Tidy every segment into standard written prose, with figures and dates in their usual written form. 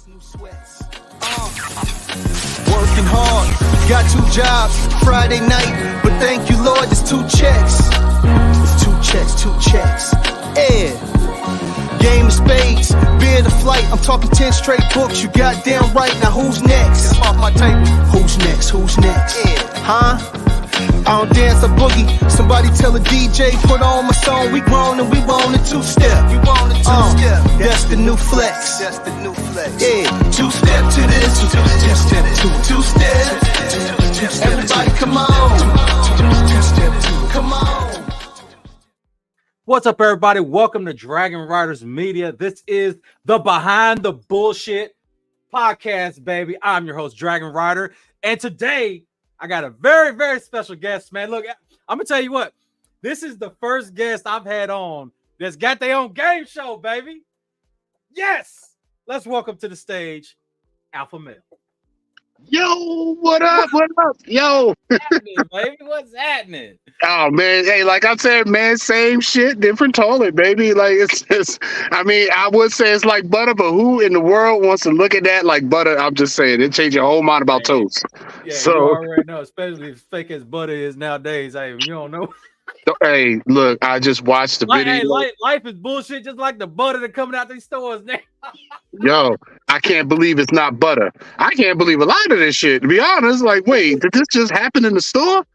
New sweats. Working hard, got 2 jobs, Friday night, but thank you Lord, it's 2 checks. It's 2 checks. Yeah. Game of spades, beer to flight, I'm talking 10 straight books, you goddamn right. Now who's next? Off my table. Who's next? Yeah. Huh? I don't dance a boogie. Somebody tell a DJ, put on my song. We grown and we want a 2-step. That's the new flex. Yeah, 2-step to this, 2-step. Everybody, come on. Come on. What's up, everybody? Welcome to Dragon Riders Media. This is the Behind the Bullshit podcast, baby. I'm your host, Dragon Rider, and today I got a very, very special guest, man. Look, I'm gonna tell you what. This is the first guest I've had on that's got their own game show, baby. Yes, let's welcome to the stage, Alpha Male. Yo, what up? Yo. What's happening, baby? What's happening? Oh man, hey, like I said, man, same shit, different toilet, baby. Like it's just, I mean, I would say it's like butter, but who in the world wants to look at that like butter? I'm just saying, it changed your whole mind about toast. Yeah, so you already know, especially as fake as butter is nowadays. Hey, you don't know. Hey, look, I just watched the video. Hey, life is bullshit, just like the butter that coming out these stores now. Yo, I can't believe it's not butter. I can't believe a lot of this shit. To be honest, like, wait, did this just happen in the store?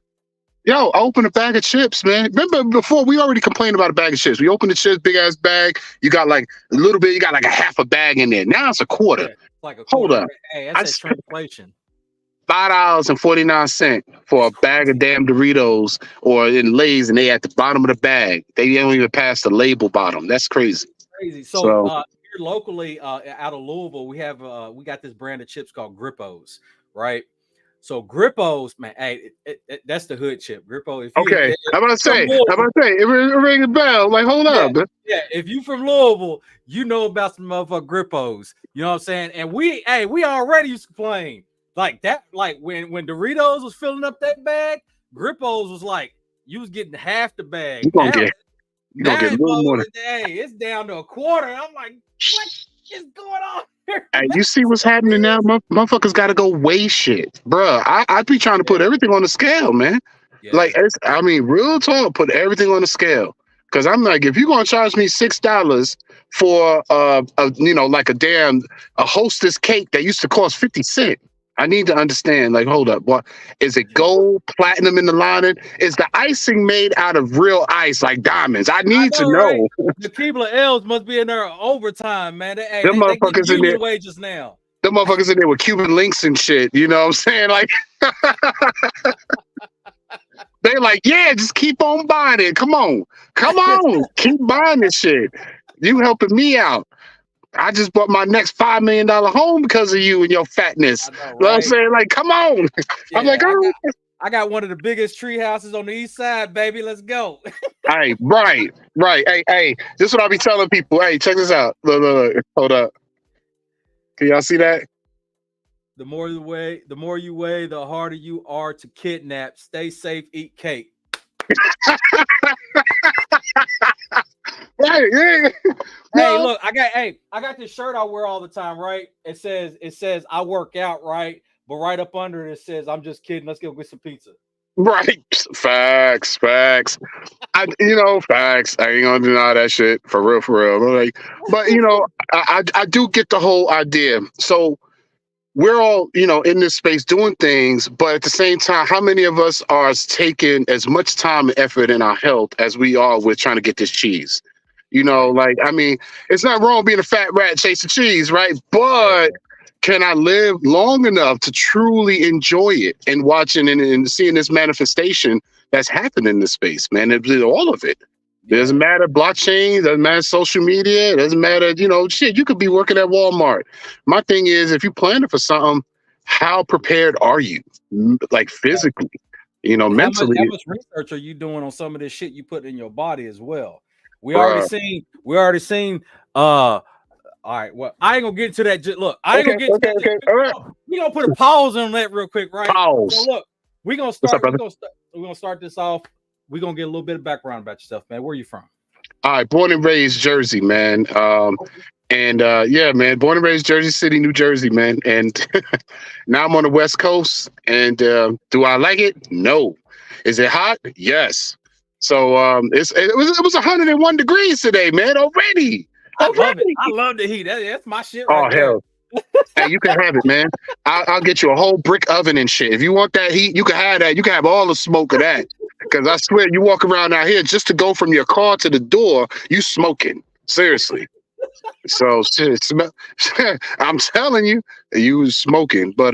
Yo, open a bag of chips, man. Remember before we already complained about a bag of chips. We opened the chips, big ass bag. You got like a little bit. You got like a half a bag in there. Now it's a quarter. Yeah, it's like a quarter. Hold up. Hey, that's that inflation. $5.49 for a bag of damn Doritos or in Lay's, and they at the bottom of the bag. They don't even pass the label bottom. That's crazy. Crazy. So here locally, out of Louisville, we got this brand of chips called Grippos, right? So Grippos, man, hey, that's the hood chip. Grippo. Okay, I'm about to say, it rings a bell. Like, hold up. Yeah, if you from Louisville, you know about some motherfucking Grippos. You know what I'm saying? And we already used to complain. Like that, like when Doritos was filling up that bag, Grippos was like, you was getting half the bag. You're gonna get a little more. Hey, it's down to a quarter. I'm like, what is going on here? Hey, you see what's happening now? Motherfuckers got to go weigh shit, bruh. I'd be trying to put everything on the scale, man. Yeah. Like, real talk, put everything on the scale. Because I'm like, if you're gonna charge me $6 for a Hostess cake that used to cost 50 cents. I need to understand, like, hold up, what is it? Gold, platinum in the lining? Is the icing made out of real ice, like diamonds? I need to know. Right? The Keebler L's must be in there overtime, man. They motherfuckers in there wages now. Them motherfuckers in there with Cuban links and shit. You know what I'm saying? Like, they're like, yeah, just keep on buying it. Come on, keep buying this shit. You helping me out. I just bought my next $5 million home because of you and your fatness. Know, right? You know what I'm saying? Like, come on. Yeah, I'm like, oh. I got one of the biggest tree houses on the east side, baby. Let's go. Hey, right. Hey, this is what I be telling people. Hey, check this out. Look. Hold up. Can y'all see that? The more you weigh, the harder you are to kidnap. Stay safe, eat cake. Right, yeah. Hey, look, I got this shirt I wear all the time, right? It says I work out, right? But right up under it says I'm just kidding. Let's go get some pizza. Right. Facts. Facts. I ain't gonna deny that shit for real. Like, but I do get the whole idea. So we're all, in this space doing things, but at the same time, how many of us are taking as much time and effort in our health as we are with trying to get this cheese? It's not wrong being a fat rat chasing cheese, right? But can I live long enough to truly enjoy it and watching and seeing this manifestation that's happening in this space, man? It's all of it. It doesn't matter blockchain, doesn't matter social media, it doesn't matter, shit, you could be working at Walmart. My thing is, if you're planning for something, how prepared are you? Like physically, mentally. How much research are you doing on some of this shit you put in your body as well? We already seen. All right. Well, I ain't gonna get into that. Look, I ain't gonna get into that. All right. We gonna put a pause on that real quick, right? Pause. So look, we're gonna start this off. We're gonna get a little bit of background about yourself, man. Where are you from? All right, born and raised Jersey, man. And yeah, man, born and raised Jersey City, New Jersey, man. And now I'm on the West Coast. And do I like it? No. Is it hot? Yes. So it was 101 degrees today, man, already. I love it. I love the heat. That's my shit Oh, right there. hell. Hey, you can have it, man. I'll get you a whole brick oven and shit. If you want that heat, you can have that. You can have all the smoke of that. Because I swear, you walk around out here just to go from your car to the door, you smoking. Seriously. So shit, I'm telling you, you was smoking. But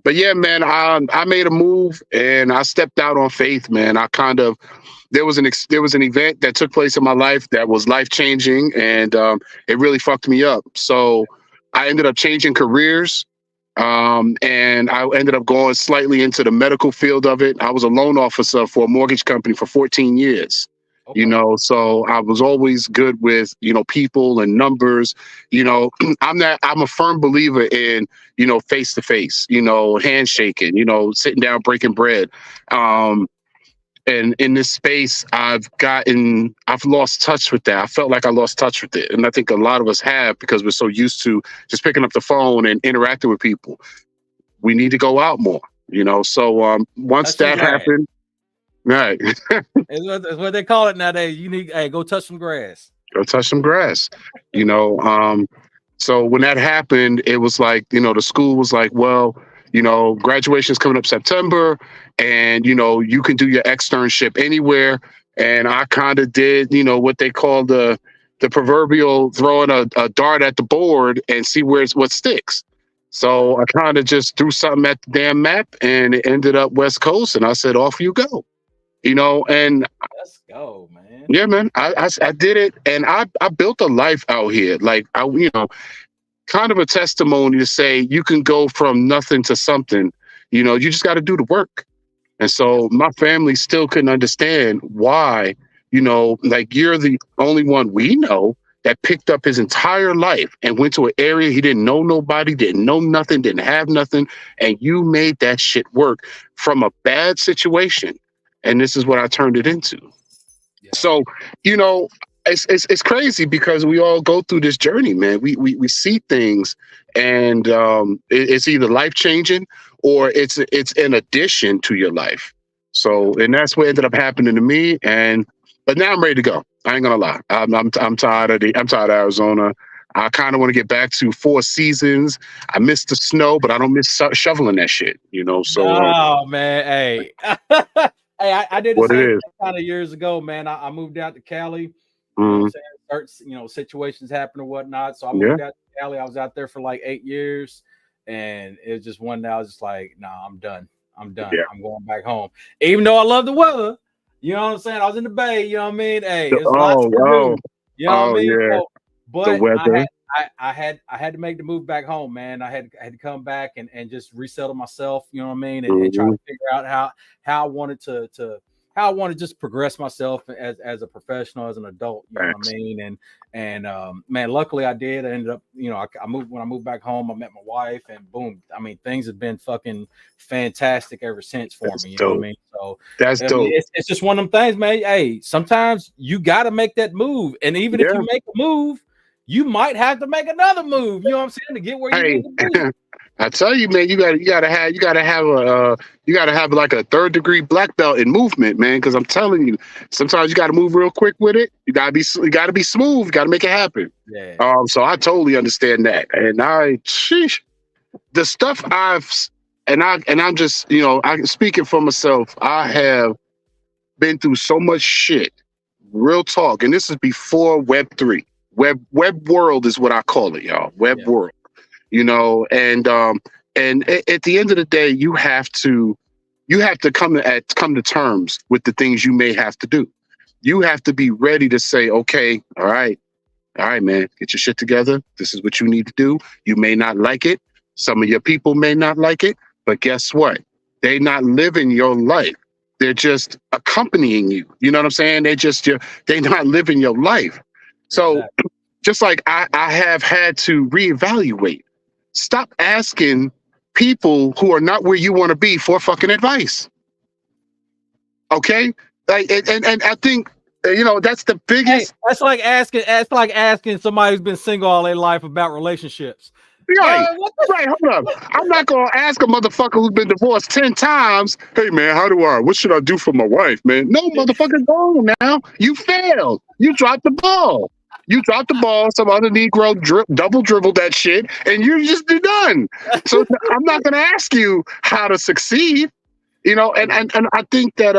yeah, man, I made a move and I stepped out on faith, man. I kind of there was an event that took place in my life that was life changing, and it really fucked me up. So I ended up changing careers, and I ended up going slightly into the medical field of it. I was a loan officer for a mortgage company for 14 years. Okay. You know, so I was always good with, you know, people and numbers. You know, I'm a firm believer in, you know, face to face, you know, handshaking, you know, sitting down, breaking bread. And in this space, I've lost touch with that. I felt like I lost touch with it. And I think a lot of us have, because we're so used to just picking up the phone and interacting with people. We need to go out more, you know? So once that happened, right. It's what they call it nowadays. You need, hey, go touch some grass. Go touch some grass, you know? So when that happened, it was like, you know, the school was like, well, you know, graduation is coming up September, and, you know, you can do your externship anywhere. And I kind of did, you know, what they call the proverbial throwing a dart at the board and see what sticks. So I kind of just threw something at the damn map, and it ended up West Coast. And I said, off you go, you know, and let's go, man. Yeah, man, I did it. And I built a life out here. Like, you know, kind of a testimony to say you can go from nothing to something. You know, you just got to do the work. And so my family still couldn't understand why, you know, like, you're the only one we know that picked up his entire life and went to an area he didn't know nobody, didn't know nothing, didn't have nothing. And you made that shit work from a bad situation. And this is what I turned it into. Yeah. So, you know, it's crazy because we all go through this journey, man. We see things, and it's either life changing or it's an addition to your life. So, and that's what ended up happening to me. But now I'm ready to go. I ain't gonna lie. I'm tired of Arizona. I kind of want to get back to 4 seasons. I miss the snow, but I don't miss shoveling that shit. You know. So. Oh man, hey. Hey, I did the what same kind of years ago, man. I moved out to Cali. You know what I'm saying? Certain, you know, situations happen or whatnot. So I moved out to Cali. I was out there for like 8 years, and it was just one day I was just like, nah, I'm done. Yeah. I'm going back home. Even though I love the weather, you know what I'm saying? I was in the Bay, you know what I mean? Hey, it's lots to do. You know what I mean? Yeah. So, but I had to make the move back home, man. I had to come back and just resettle myself, you know what I mean, and try to figure out how I wanted to how I want to just progress myself as a professional, as an adult, you know what I mean? And man, luckily I did. I ended up, you know, when I moved back home, I met my wife, and boom, I mean, things have been fucking fantastic ever since for me. You know what I mean? So that's dope. It's just one of them things, man. Hey, sometimes you got to make that move, and even if you make a move, you might have to make another move. You know what I'm saying, to get where you need to be. I tell you, man, you gotta have like a 3rd degree black belt in movement, man. Because I'm telling you, sometimes you gotta move real quick with it. You gotta be smooth. You gotta make it happen. Yeah. So I totally understand that, and the stuff I'm just, you know, I'm speaking for myself. I have been through so much shit. Real talk, and this is before Web3. Web world is what I call it, y'all. Web world. You know, and at the end of the day, you have to come to terms with the things you may have to do. You have to be ready to say, okay, all right, man, get your shit together. This is what you need to do. You may not like it. Some of your people may not like it, but guess what? They're not living your life. They're just accompanying you. You know what I'm saying? They're not living your life. So just like I have had to reevaluate. Stop asking people who are not where you want to be for fucking advice. Okay? And I think You know, that's the Hey, biggest. that's like asking somebody who's been single all their life about relationships. Right. What the Right. Hold up. I'm not gonna ask a motherfucker who's been divorced 10 times, hey man, what should I do for my wife, man? No, motherfucker, go on now. You failed. You dropped the ball. You dropped the ball, some other Negro double dribbled that shit, and you're just done. So I'm not gonna ask you how to succeed, you know, and I think that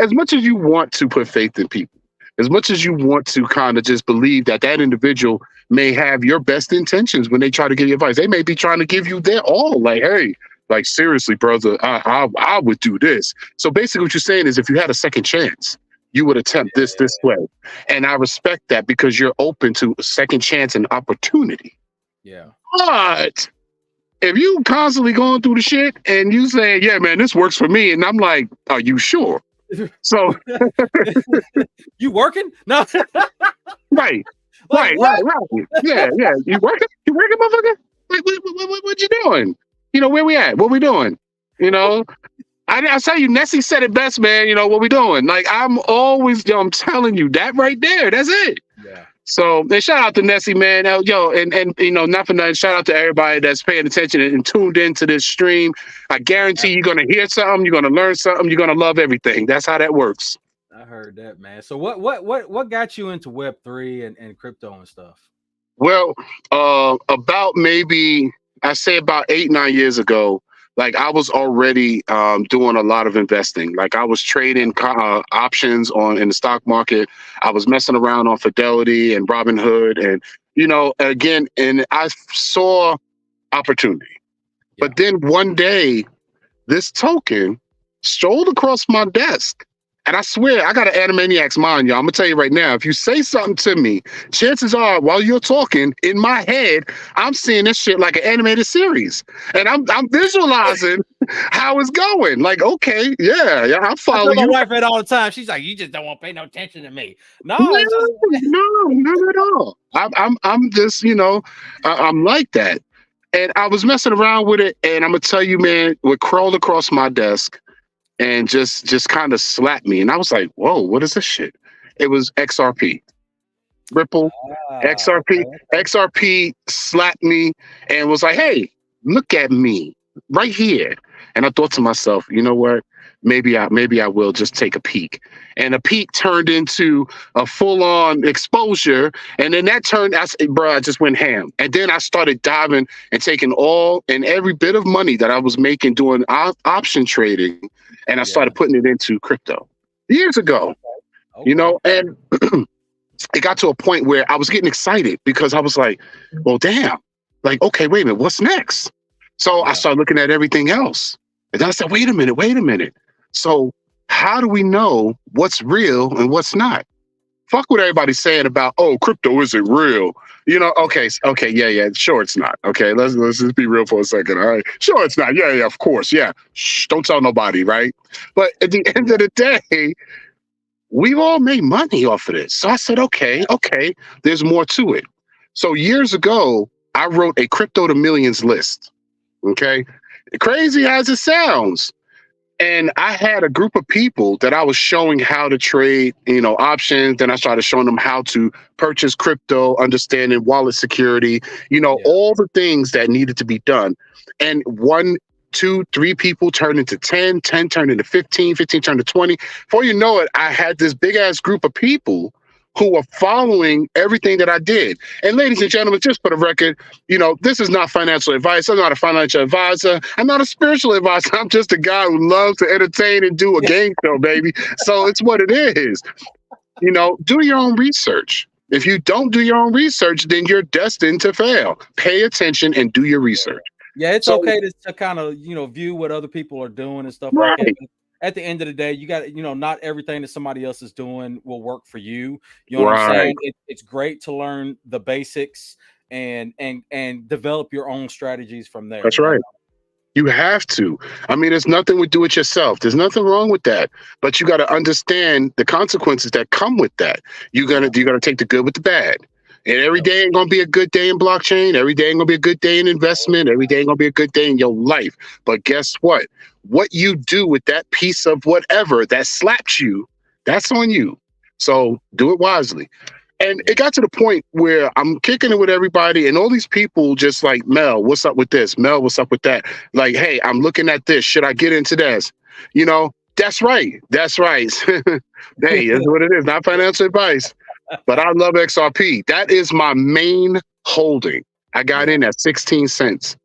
as much as you want to put faith in people, as much as you want to kind of just believe that that individual may have your best intentions when they try to give you advice, they may be trying to give you their all. Like, hey, like seriously, brother, I would do this. So basically, what you're saying is, if you had a second chance, you would attempt this way, and I respect that because you're open to a second chance and opportunity. Yeah. But if you constantly going through the shit and you saying, yeah, man, this works for me, and I'm like, are you sure? So You working? No. right. Like, Right. Yeah. You working, motherfucker? What you doing? You know, where we at? What we doing? You know, I tell you, Nessie said it best, man. You know, what we doing? Like, I'm always, I'm telling you that right there. That's it. Yeah. So, and shout out to Nessie, man. Yo, and you know, not for nothing, shout out to everybody that's paying attention and tuned into this stream. I guarantee you're gonna hear something, you're gonna learn something, you're gonna love everything. That's how that works. I heard that, man. So what got you into Web3 and crypto and stuff? Well, about maybe I say about 8-9 years ago, like I was already doing a lot of investing. Like I was trading options in the stock market. I was messing around on Fidelity and Robinhood, and you know, again, and I saw opportunity. Yeah. But then one day, this token strolled across my desk. And I swear, I got an Animaniacs mind, y'all. I'm gonna tell you right now, if you say something to me, chances are while you're talking, in my head, I'm seeing this shit like an animated series. And I'm visualizing how it's going. Like, okay, yeah, I'm I tell following my you. wife that all the time. She's like, you just don't want to pay no attention to me. No, No, it's not at all. I'm just, you know, I'm like that. And I was messing around with it, and I'm gonna tell you, man, it crawled across my desk and just kind of slapped me. And I was like, whoa, what is this shit? It was XRP. Ripple, XRP. okay. XRP slapped me and was like, hey, look at me right here. And I thought to myself, you know what? Maybe I will just take a peek. And a peek turned into a full-on exposure. And then that turned, I just went ham. And then I started diving and taking all and every bit of money that I was making doing option trading, and I started putting it into crypto years ago. Okay. You know, and it got to a point where I was getting excited because I was like, well, damn, like, okay, wait a minute, what's next? So I started looking at everything else. And then I said, wait a minute. So how do we know what's real and what's not? Fuck what everybody's saying about, oh, crypto isn't real. You know, okay, yeah, sure it's not. Okay, let's just be real for a second, all right? Sure it's not. Yeah, of course, yeah. Shh, don't tell nobody, right? But at the end of the day, we've all made money off of this. So I said, okay, there's more to it. So years ago, I wrote a Crypto to Millions list, okay? Crazy as it sounds. And I had a group of people that I was showing how to trade, you know, options. Then I started showing them how to purchase crypto, understanding wallet security, you know, all the things that needed to be done. And 1, 2, 3 people turned into 10, 10 turned into 15, 15 turned to 20. Before you know it, I had this big ass group of people who were following everything that I did. And ladies and gentlemen, just for the record, you know, this is not financial advice. I'm not a financial advisor. I'm not a spiritual advisor. I'm just a guy who loves to entertain and do a game show, baby. So it's what it is. You know, do your own research. If you don't do your own research, then you're destined to fail. Pay attention and do your research. Yeah, it's okay to kind of, you know, view what other people are doing and stuff like that. At the end of the day, you got, you know, not everything that somebody else is doing will work for you. You know what I'm saying? It's great to learn the basics and develop your own strategies from there. That's right. You have to. I mean, there's nothing with do it yourself. There's nothing wrong with that. But you got to understand the consequences that come with that. You gotta take the good with the bad. And every day ain't gonna be a good day in blockchain. Every day ain't gonna be a good day in investment. Every day ain't gonna be a good day in your life. But guess what? What you do with that piece of whatever that slapped you That's on you. So do it wisely. And it got to the point where I'm kicking it with everybody, and all these people just like, Mel, what's up with this? Mel, what's up with that? Like, hey, I'm looking at this. Should I get into this? You know, that's right. That's right. Hey, that's what it is. Not financial advice. But I love XRP. That is my main holding. I got in at 16 cents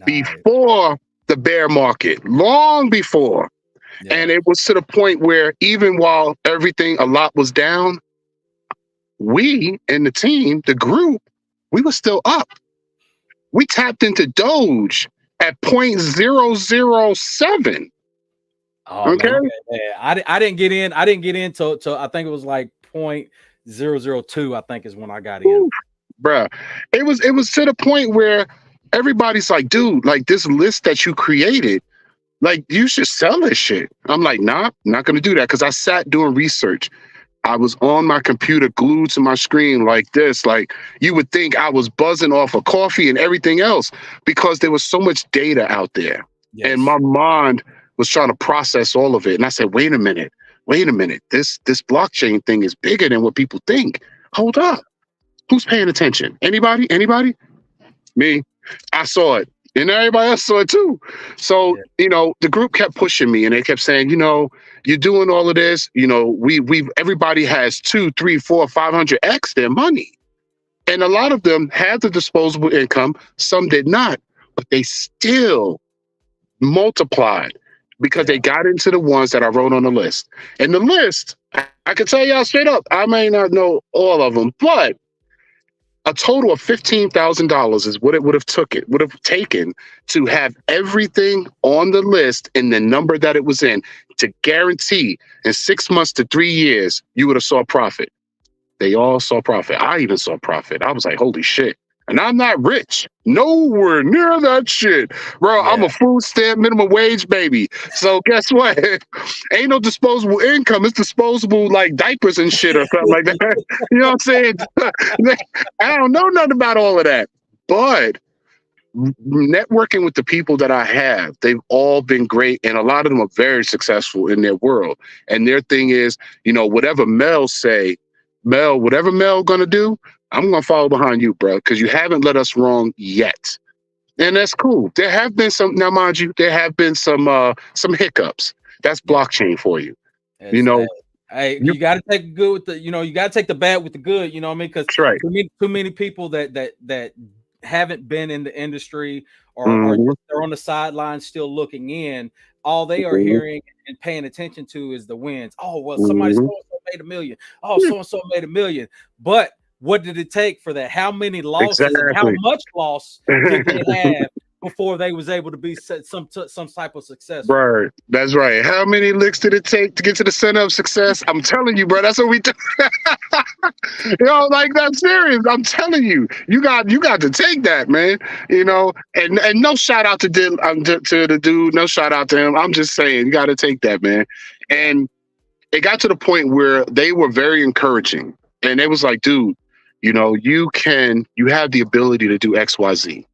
before the bear market, long before. Yeah. And it was to the point where even while a lot was down, we and the team, the group, we were still up. We tapped into Doge at 0.007. Oh, okay. Man, I didn't get in. I didn't get in till I think it was like 0.002, I think is when I got in. Ooh, bruh. It was to the point where everybody's like, dude, like this list that you created, like you should sell this shit. I'm like, nah, not gonna do that, because I sat doing research. I was on my computer glued to my screen like this. Like you would think I was buzzing off of coffee and everything else, because there was so much data out there. Yes. And my mind was trying to process all of it. And I said, wait a minute. This blockchain thing is bigger than what people think. Hold up. Who's paying attention? Anybody? Me. I saw it. And everybody else saw it too. So, you know, the group kept pushing me, and they kept saying, you know, you're doing all of this. You know, everybody has 200, 300, 400, 500x their money. And a lot of them had the disposable income. Some did not, but they still multiplied because they got into the ones that I wrote on the list. And the list, I can tell y'all straight up, I may not know all of them, but a total of $15,000 is what it would have taken to have everything on the list and the number that it was in, to guarantee in 6 months to 3 years, you would have saw profit. They all saw profit. I even saw profit. I was like, holy shit. And I'm not rich. Nowhere near that shit. Bro, I'm a food stamp minimum wage baby. So guess what? Ain't no disposable income. It's disposable like diapers and shit or something like that. You know what I'm saying? I don't know nothing about all of that. But networking with the people that I have, they've all been great. And a lot of them are very successful in their world. And their thing is, you know, whatever Mel gonna do, I'm going to follow behind you, bro, because you haven't led us wrong yet. And that's cool. There have been some, now mind you, there have been some hiccups. That's blockchain for you. That's you know, hey, you got to take good with the, you know, you got to take the bad with the good, you know what I mean? Because too many people that haven't been in the industry or they're on the sidelines still looking in, all they are hearing and paying attention to is the wins. Oh, well, somebody so-and-so made $1 million. Oh, so-and-so made $1 million. But what did it take for that? How many losses and how much loss did they have before they was able to be some type of success? Right. That's right. How many licks did it take to get to the center of success? I'm telling you, bro. That's what we do. You know, like that's serious. I'm telling you, you got to take that, man. You know, and no shout out to the dude. No shout out to him. I'm just saying, you got to take that, man. And it got to the point where they were very encouraging, and they was like, dude, you know, you have the ability to do X, Y, Z.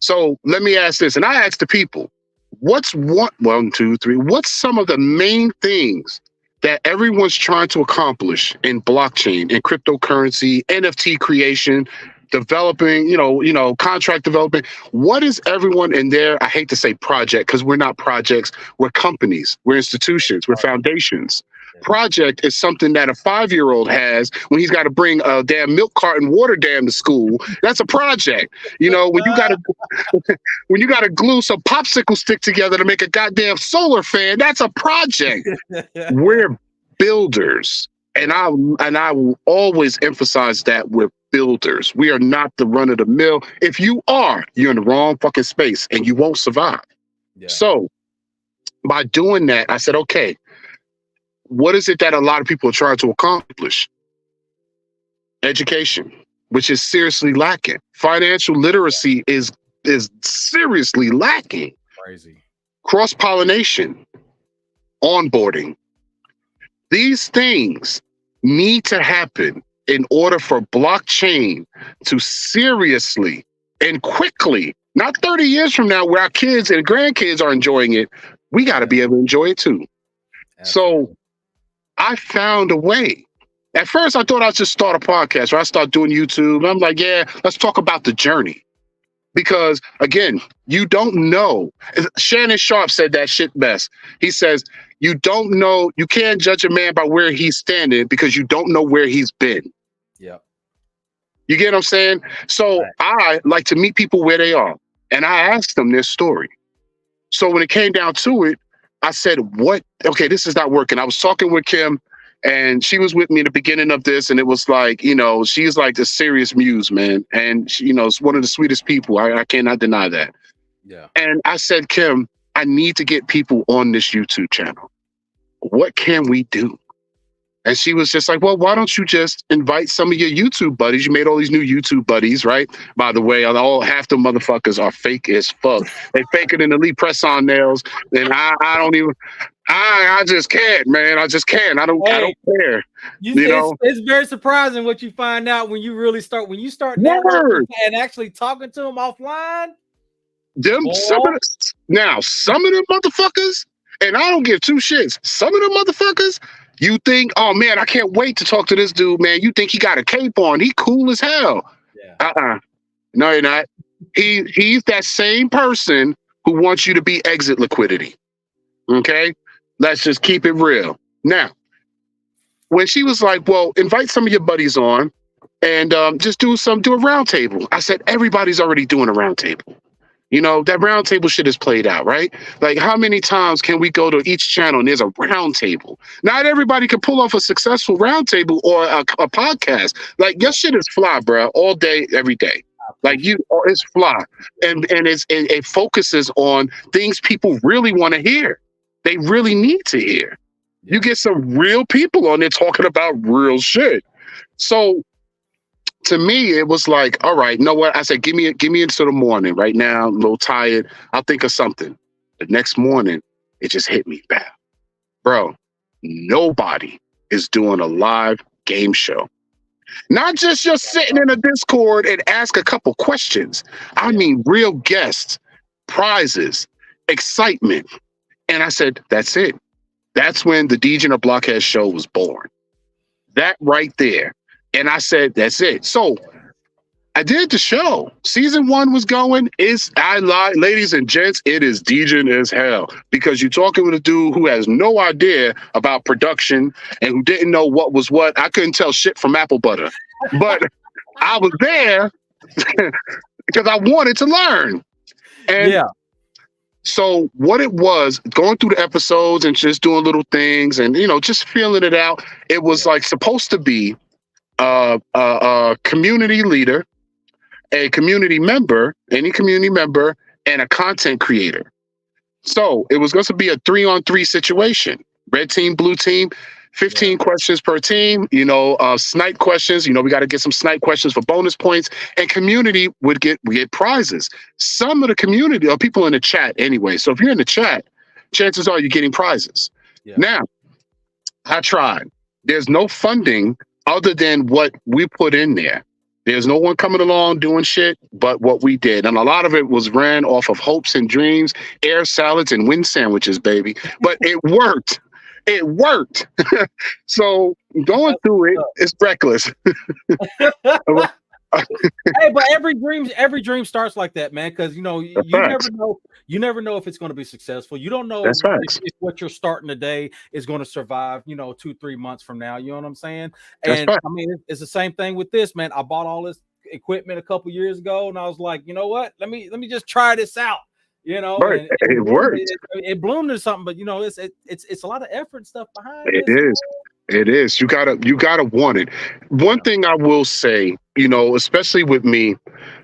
So let me ask this, and I asked the people, what's some of the main things that everyone's trying to accomplish in blockchain, in cryptocurrency, NFT creation, developing, you know, contract development? What is everyone in there? I hate to say project, because we're not projects, we're companies, we're institutions, we're foundations. Project is something that a 5-year-old has when he's got to bring a damn milk carton water dam to school. That's a project. You know, when you got to glue some popsicle stick together to make a goddamn solar fan, that's a project. We're builders. And I will always emphasize that we're builders. We are not the run of the mill. If you are, you're in the wrong fucking space and you won't survive. Yeah. So by doing that, I said, okay, what is it that a lot of people are trying to accomplish? Education, which is seriously lacking. Financial literacy is seriously lacking. Crazy. Cross-pollination, onboarding. These things need to happen in order for blockchain to seriously and quickly, not 30 years from now where our kids and grandkids are enjoying it, we got to be able to enjoy it too. Absolutely. So I found a way. At first, I thought I'd just start a podcast, or I start doing YouTube. I'm like, yeah, let's talk about the journey. Because again, you don't know. Shannon Sharp said that shit best. He says, you don't know, you can't judge a man by where he's standing because you don't know where he's been. Yeah. You get what I'm saying? So I like to meet people where they are. And I asked them their story. So when it came down to it, I said, okay, this is not working. I was talking with Kim, and she was with me in the beginning of this, and it was like, she's like a serious muse, man. And she, is one of the sweetest people. I cannot deny that. Yeah. And I said, Kim, I need to get people on this YouTube channel. What can we do? And she was just like, well, why don't you just invite some of your YouTube buddies? You made all these new YouTube buddies, right? By the way, half the motherfuckers are fake as fuck. They fake it in the Lee press-on nails. And I just can't, man. I just can't. I don't care. It's very surprising what you find out when you start networking and actually talking to them offline. Some of them motherfuckers, and I don't give two shits. Some of them motherfuckers, you think, oh man, I can't wait to talk to this dude, man. You think he got a cape on? He cool as hell. Yeah. No, you're not. He's that same person who wants you to be exit liquidity. Okay, let's just keep it real. Now, when she was like, well, invite some of your buddies on and just do a round table. I said, everybody's already doing a round table. That round table shit is played out, right? Like, how many times can we go to each channel and there's a round table? Not everybody can pull off a successful round table or a podcast. Like, your shit is fly, bro, all day, every day. Like, it's fly. And it focuses on things people really want to hear. They really need to hear. You get some real people on there talking about real shit. So, to me, it was like, all right, you know what? I said, give me into the morning. Right now, I'm a little tired. I'll think of something. The next morning, it just hit me. Bam. Bro, nobody is doing a live game show. Not just you're sitting in a Discord and ask a couple questions. I mean, real guests, prizes, excitement. And I said, that's it. That's when the DJ or Blockhead show was born. That right there. And I said, that's it. So I did the show. Season 1 was going. Ladies and gents, it is DJing as hell, because you're talking with a dude who has no idea about production and who didn't know what was what. I couldn't tell shit from apple butter, but I was there because I wanted to learn. And yeah. So what it was, going through the episodes and just doing little things and, just feeling it out, it was like supposed to be a community leader, a community member, any community member, and a content creator. So it was going to be a 3-on-3 situation. Red team, blue team, 15 questions per team, snipe questions. We got to get some snipe questions for bonus points, and community would get prizes. Some of the community are people in the chat anyway. So if you're in the chat, chances are you're getting prizes. Yeah. Now, I tried. There's no funding other than what we put in there. There's no one coming along doing shit but what we did. And a lot of it was ran off of hopes and dreams, air salads, and wind sandwiches, baby. But it worked. It worked. So going through it is reckless. Hey, but every dream starts like that, man. Because you never know if it's going to be successful. You don't know if what you're starting today is going to survive, 2-3 months from now. You know what I'm saying? And I mean, it's the same thing with this, man. I bought all this equipment a couple years ago, and I was like, you know what? Let me just try this out. Right. It worked. It bloomed into something, but it's a lot of effort and stuff behind it. It is. You gotta want it. One thing I will say, especially with me,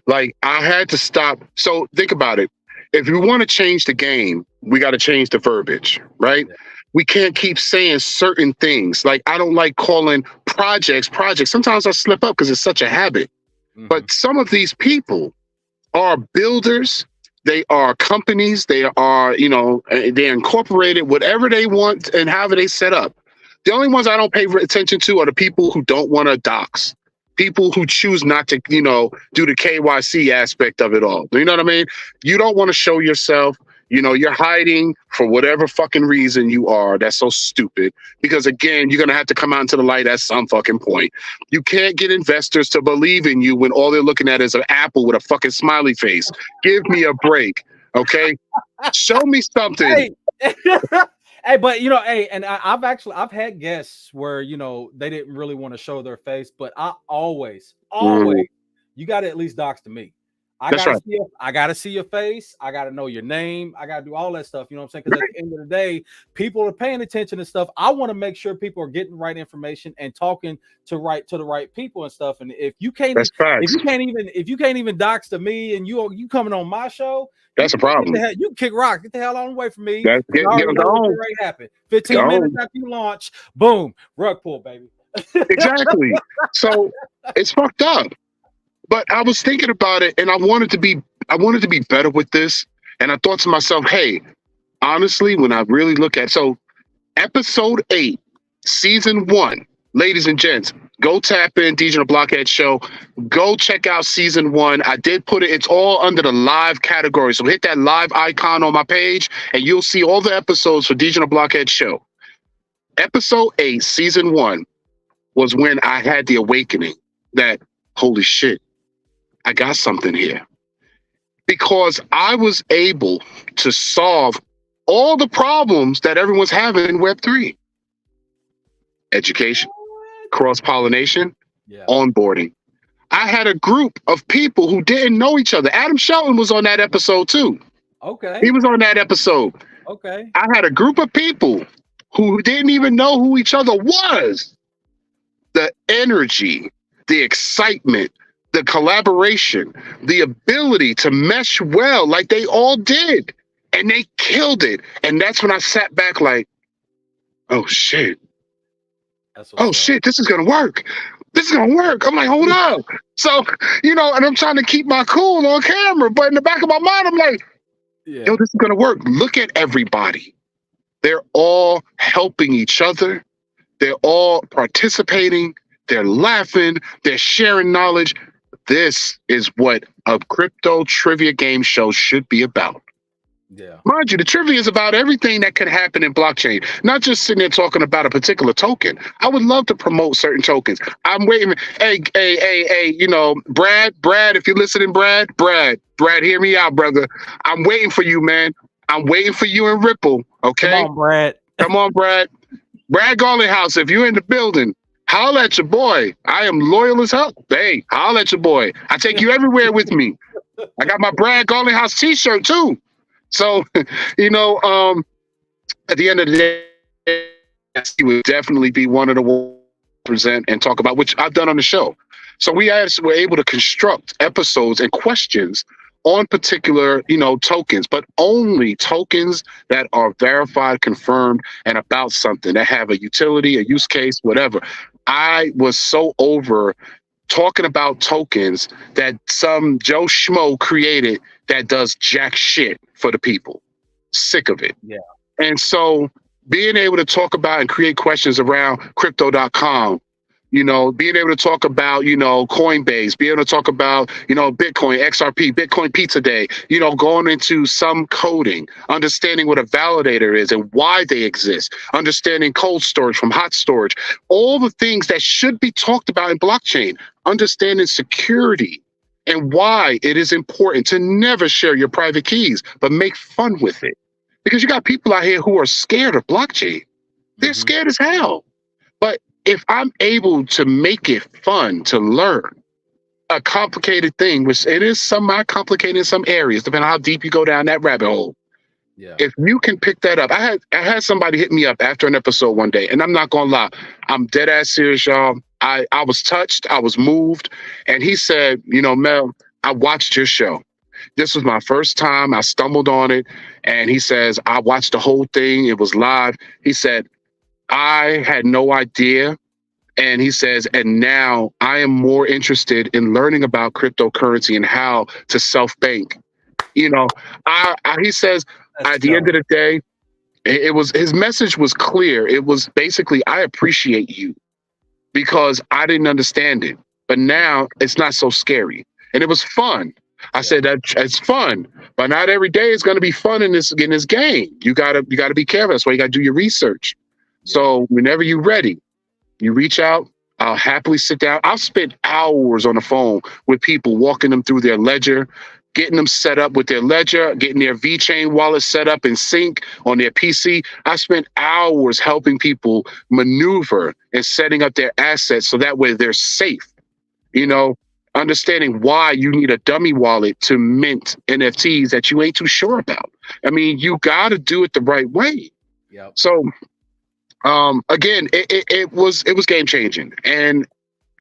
like, I had to stop. So think about it. If we want to change the game, we got to change the verbiage, right? Yeah. We can't keep saying certain things. Like, I don't like calling projects. Sometimes I slip up because it's such a habit. Mm-hmm. But some of these people are builders. They are companies. They are, they're incorporated, whatever they want and however they set up. The only ones I don't pay attention to are the people who don't want to dox. People who choose not to, do the KYC aspect of it all. You know what I mean? You don't want to show yourself. You're hiding for whatever fucking reason you are. That's so stupid. Because again, you're going to have to come out into the light at some fucking point. You can't get investors to believe in you when all they're looking at is an apple with a fucking smiley face. Give me a break. Okay. Show me something. Hey. Hey, but and I've had guests where they didn't really want to show their face, but I always, you got to at least dox to me. I gotta see your face. I gotta know your name. I gotta do all that stuff. You know what I'm saying? Because at the end of the day, people are paying attention to stuff. I want to make sure people are getting the right information and talking to the right people and stuff. And if you can't even dox to me and you coming on my show, that's a problem. You can kick rocks. Get the hell on away from me. Get already happened. 15 minutes after you launch, boom, rug pull, baby. Exactly. So it's fucked up. But I was thinking about it, and I wanted to be better with this. And I thought to myself, hey, honestly, when I really look at episode 8, season 1, ladies and gents, go tap in DJ the Blockhead Show. Go check out season 1. I did put it. It's all under the live category. So hit that live icon on my page, and you'll see all the episodes for DJ the Blockhead Show. Episode 8, season 1, was when I had the awakening that, holy shit, I got something here. Because I was able to solve all the problems that everyone's having in Web3. Education, cross-pollination, onboarding. I had a group of people who didn't know each other. Adam Shelton was on that episode too. Okay. He was on that episode. Okay. I had a group of people who didn't even know who each other was. The energy, the excitement, the collaboration, the ability to mesh well like they all did. And they killed it. And that's when I sat back like, oh shit. Shit, this is going to work. This is going to work. I'm like, hold up. So, and I'm trying to keep my cool on camera. But in the back of my mind, I'm like, yo, this is going to work. Look at everybody. They're all helping each other. They're all participating. They're laughing. They're sharing knowledge. This is what a crypto trivia game show should be about. Yeah. Mind you, the trivia is about everything that can happen in blockchain, not just sitting there talking about a particular token. I would love to promote certain tokens. I'm waiting. Hey, Brad, if you're listening, Brad, hear me out, brother. I'm waiting for you, man. I'm waiting for you in Ripple. Okay. Come on, Brad. Brad Garlinghouse, if you're in the building, holla at your boy. I am loyal as hell. Hey, holla at your boy. I take you everywhere with me. I got my Brad Garlinghouse t-shirt too. So, at the end of the day, he would definitely be one of the ones to present and talk about, which I've done on the show. So we were able to construct episodes and questions on particular, tokens, but only tokens that are verified, confirmed, and about something that have a utility, a use case, whatever. I was so over talking about tokens that some Joe Schmo created that does jack shit for the people. Sick of it. Yeah. And so being able to talk about and create questions around crypto.com, being able to talk about, Coinbase, being able to talk about, Bitcoin, XRP, Bitcoin Pizza Day, going into some coding, understanding what a validator is and why they exist, understanding cold storage from hot storage, all the things that should be talked about in blockchain, understanding security and why it is important to never share your private keys, but make fun with it. Because you got people out here who are scared of blockchain. They're scared as hell. But if I'm able to make it fun to learn a complicated thing, which it is semi-complicated in some areas, depending on how deep you go down that rabbit hole. Yeah. If you can pick that up, I had somebody hit me up after an episode one day, and I'm not gonna lie, I'm dead ass serious, y'all. I was touched, I was moved, and he said, Mel, I watched your show. This was my first time. I stumbled on it, and he says, I watched the whole thing. It was live. He said, I had no idea. And he says, and now I am more interested in learning about cryptocurrency and how to self-bank. He says, at the end of the day, his message was clear. It was basically, I appreciate you because I didn't understand it. But now it's not so scary. And it was fun. I said that it's fun, But not every day is going to be fun in this game. You gotta be careful. That's why you gotta do your research. So whenever you're ready, you reach out. I'll happily sit down. I've spent hours on the phone with people, walking them through their ledger, getting them set up with their ledger, getting their VeChain wallet set up in sync on their PC. I spent hours helping people maneuver and setting up their assets so that way they're safe. You know, understanding why you need a dummy wallet to mint NFTs that you ain't too sure about. I mean, you got to do it the right way. Yep. So, again, it was game changing. And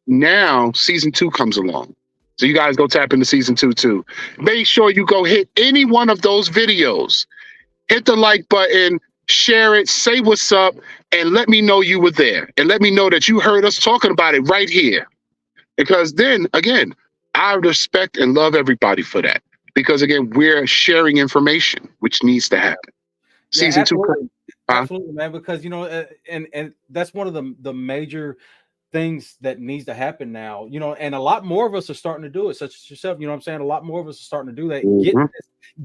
now season 2 comes along. So you guys go tap into season 2 too. Make sure you go hit any one of those videos, hit the like button, share it, say what's up, and let me know you were there. And let me know that you heard us talking about it right here. Because then, again, I respect and love everybody for that. Because, again, we're sharing information, which needs to happen. Yeah, Season absolutely. 2. Absolutely, man. Because, you know, and that's one of the major things that needs to happen now, you know, and a lot more of us are starting to do it, such as yourself. You know what I'm saying? A lot more of us are starting to do that.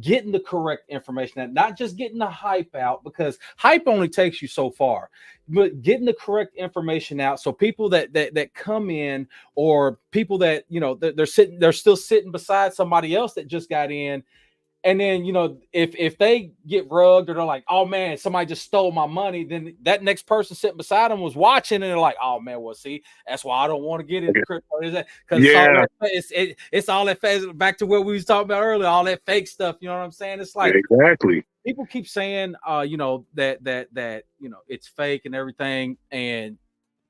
Getting the correct information out, not just getting the hype out, because hype only takes you so far, but getting the correct information out so people that come in, or people that, you know, they're still sitting beside somebody else that just got in. And then, you know, if they get rugged, or they're like, oh man, somebody just stole my money, then that next person sitting beside them was watching, and they're like, oh man, well, see, that's why I don't want to get into crypto. Is that because it's all that back to what we was talking about earlier, all that fake stuff. You know what I'm saying? It's like, exactly. People keep saying, you know, that you know, it's fake and everything, and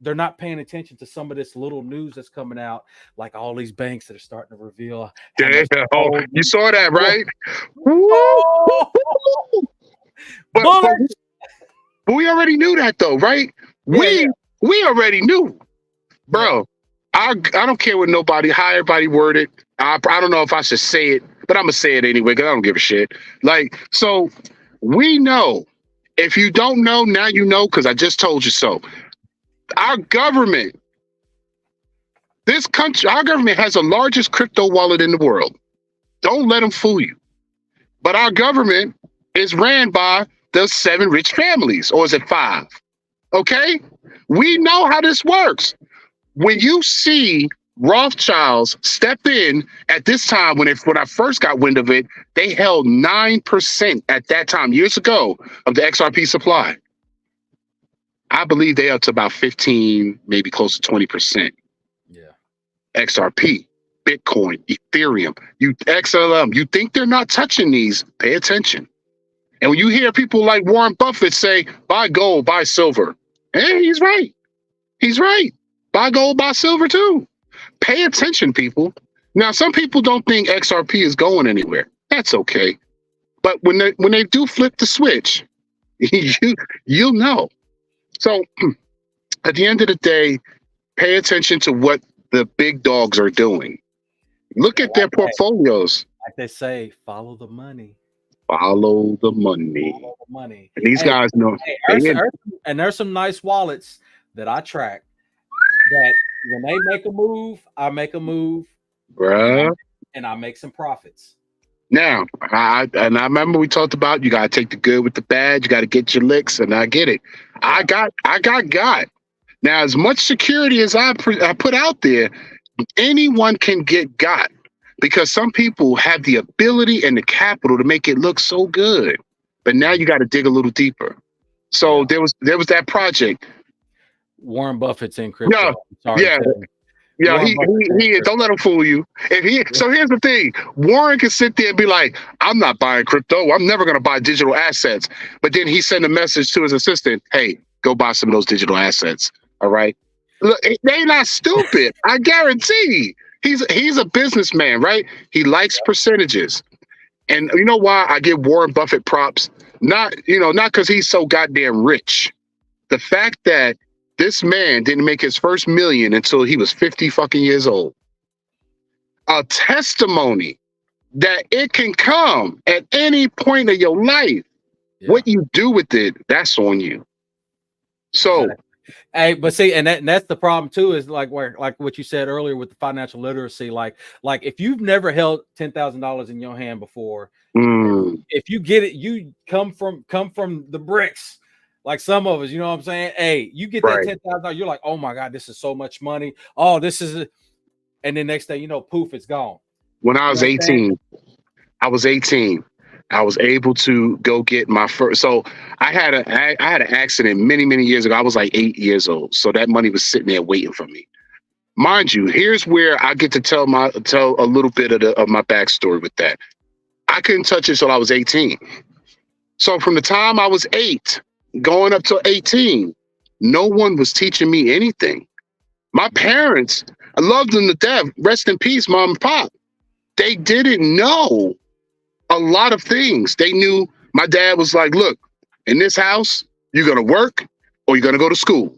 they're not paying attention to some of this little news that's coming out, like all these banks that are starting to reveal. Oh, you saw that, right? But we already knew that, though, right? We already knew, bro. I don't care what nobody, how everybody worded. I don't know if I should say it, but I'm gonna say it anyway because I don't give a shit. Like, so we know. If you don't know, now you know, because I just told you so. Our government, our government has the largest crypto wallet in the world. Don't let them fool you. But our government is ran by the 7 rich families, or is it 5? Okay? We know how this works. When you see Rothschilds step in at this time, when I first got wind of it, they held 9% at that time, years ago, of the XRP supply. I believe they are to about 15, maybe close to 20%. Yeah. XRP, Bitcoin, Ethereum, XLM. You think they're not touching these? Pay attention. And when you hear people like Warren Buffett say, buy gold, buy silver. Hey, he's right. He's right. Buy gold, buy silver too. Pay attention, people. Now, some people don't think XRP is going anywhere. That's okay. But when they do flip the switch, you'll know. So at the end of the day, pay attention to what the big dogs are doing. Look at their portfolios. Like they say, follow the money. Follow the money. Follow the money. And these guys know. And there's some nice wallets that I track that when they make a move, I make a move. Bruh. And I make some profits. Now, I remember we talked about you gotta take the good with the bad. You gotta get your licks, and I get it. I got. Now, as much security as I put out there, anyone can get got, because some people have the ability and the capital to make it look so good. But now you got to dig a little deeper. So there was that project. Warren Buffett's in crypto. Yeah, he don't let him fool you. So here's the thing. Warren can sit there and be like, I'm not buying crypto. I'm never going to buy digital assets. But then he sent a message to his assistant, hey, go buy some of those digital assets. All right. Look, they not stupid. I guarantee. He's a businessman, right? He likes percentages. And you know why I give Warren Buffett props? Not because he's so goddamn rich. The fact that this man didn't make his first $1 million until he was 50 fucking years old. A testimony that it can come at any point of your life. Yeah. What you do with it, that's on you. So Hey, but see, and that's the problem too, is like what you said earlier with the financial literacy. Like if you've never held $10,000 in your hand before, if you get it, you come from the bricks. Like some of us, you know what I'm saying? Hey, you get that $10,000, you're like, oh my God, this is so much money. Oh, this is it. And then next thing you know, poof, it's gone. When I was 18, I was able to go get my first. So I had an accident many years ago. I was like 8 years old. So that money was sitting there waiting for me. Mind you, here's where I get to tell a little bit of my backstory with that. I couldn't touch it till I was 18. So from the time I was 8 going up to 18, no one was teaching me anything. My parents, I loved them to death. Rest in peace, mom and pop. They didn't know a lot of things. They knew my dad was like, look, in this house, you're going to work or you're going to go to school.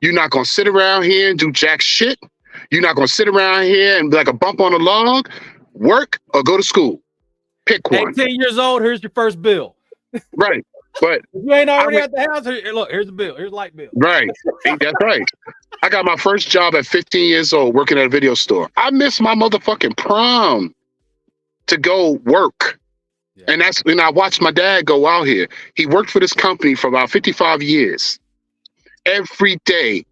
You're not going to sit around here and do jack shit. You're not going to sit around here and be like a bump on a log. Work or go to school. Pick one. 18 years old, here's your first bill. Right. But if you ain't already at the house, look, here's the bill. Here's the light bill. Right. That's right. I got my first job at 15 years old working at a video store. I missed my motherfucking prom to go work. Yeah. And that's when I watched my dad go out here. He worked for this company for about 55 years. Every day,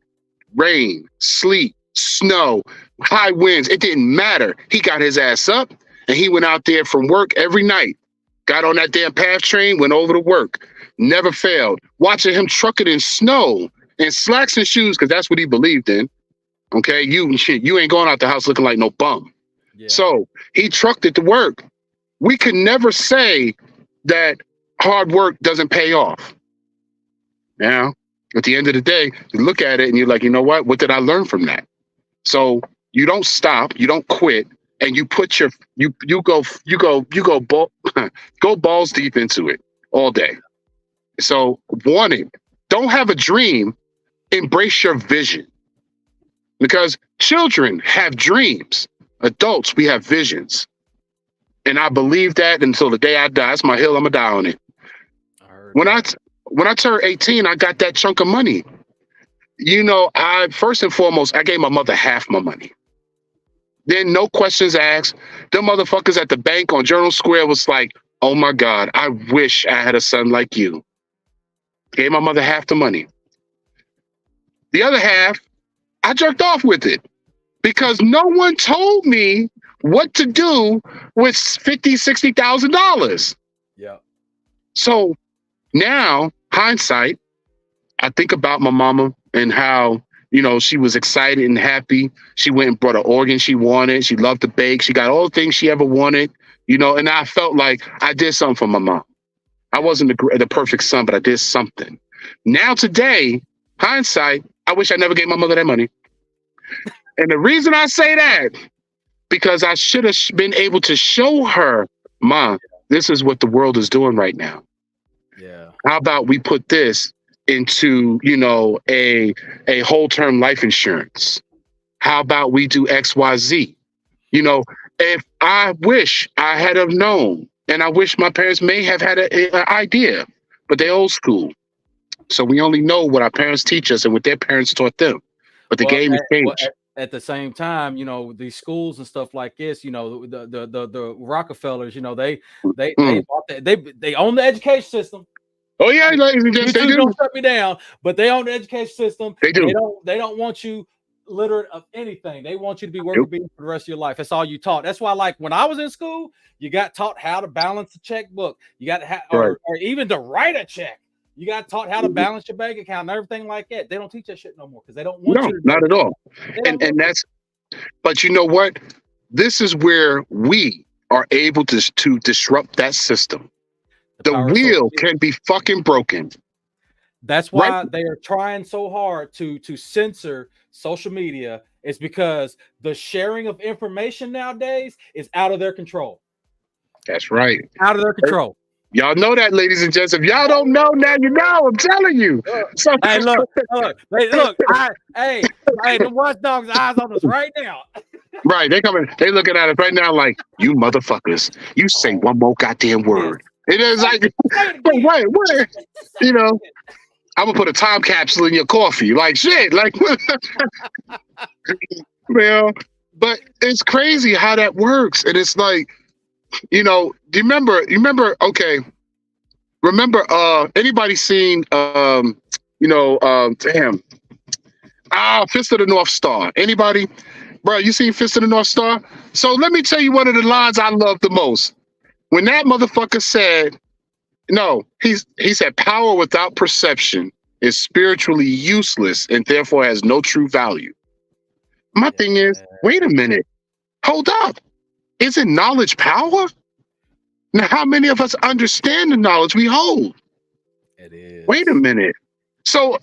rain, sleet, snow, high winds, it didn't matter. He got his ass up and he went out there from work every night. Got on that damn PATH train, went over to work. Never failed. Watching him truck it in snow and slacks and shoes, because that's what he believed in. Okay, you ain't going out the house looking like no bum. Yeah. So he trucked it to work. We could never say that hard work doesn't pay off. Now, at the end of the day, you look at it and you're like, you know what? What did I learn from that? So you don't stop, you don't quit, and you put your go balls deep into it all day. So don't have a dream, embrace your vision. Because children have dreams. Adults, we have visions. And I believe that until the day I die. That's my hill, I'm gonna die on it. When I turned 18, I got that chunk of money. You know, first and foremost, I gave my mother half my money. Then no questions asked. Them motherfuckers at the bank on Journal Square was like, oh my God, I wish I had a son like you. Gave my mother half the money. The other half, I jerked off with it because no one told me what to do with $50,000, $60,000. Yeah. So now, hindsight, I think about my mama and how, you know, she was excited and happy. She went and brought an organ she wanted. She loved to bake. She got all the things she ever wanted, you know, and I felt like I did something for my mom. I wasn't the perfect son, but I did something. Now today, hindsight, I wish I never gave my mother that money. And the reason I say that, because I should have been able to show her, Mom, this is what the world is doing right now. Yeah. How about we put this into, you know, a whole term life insurance? How about we do XYZ? You know, if I wish I had have known, and I wish my parents may have had an idea, but they're old school. So we only know what our parents teach us and what their parents taught them. But the game has changed. At the same time, you know, these schools and stuff like this, you know, the Rockefellers, you know, they own the education system. Oh yeah, ladies and gentlemen, they do. Don't shut me down, but they own the education system. They do. They don't want you literate of anything. They want you to be working bees for the rest of your life. That's all you taught. That's why, like when I was in school, you got taught how to balance a checkbook. You got to or even to write a check. You got taught how to balance your bank account and everything like that. They don't teach that shit no more because they don't want you to. Not at all. And that's, but you know what? This is where we are able to disrupt that system. The wheel can be fucking broken. That's why they are trying so hard to censor social media. It's because the sharing of information nowadays is out of their control. That's right. Out of their control. Y'all know that, ladies and gents. If y'all don't know, now you know. I'm telling you. So, hey, look. Hey, the watchdog's eyes on us right now. Right, they coming. They looking at us right now like, you motherfuckers. You say one more goddamn word. It is like, wait, you know. I'm gonna put a time capsule in your coffee. Like shit. Like well, but it's crazy how that works. And it's like, do you remember, okay. Remember, anybody seen damn. Fist of the North Star. Anybody? Bro, you seen Fist of the North Star? So let me tell you one of the lines I love the most. When that motherfucker said, no, he said power without perception is spiritually useless and therefore has no true value. My thing is, wait a minute. Hold up. Isn't knowledge power? Now, how many of us understand the knowledge we hold? It is. Wait a minute. So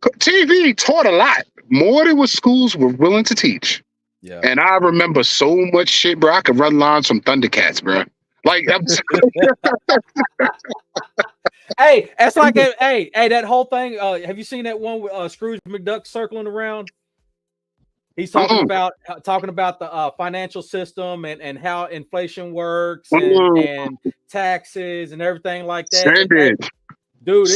TV taught a lot, more than what schools were willing to teach. Yeah. And I remember so much shit, bro. I could run lines from Thundercats, bro. Like, hey, it's like, hey, that whole thing. Have you seen that one with Scrooge McDuck circling around? He's talking about the financial system and how inflation works and taxes and everything like that. Send it. Dude,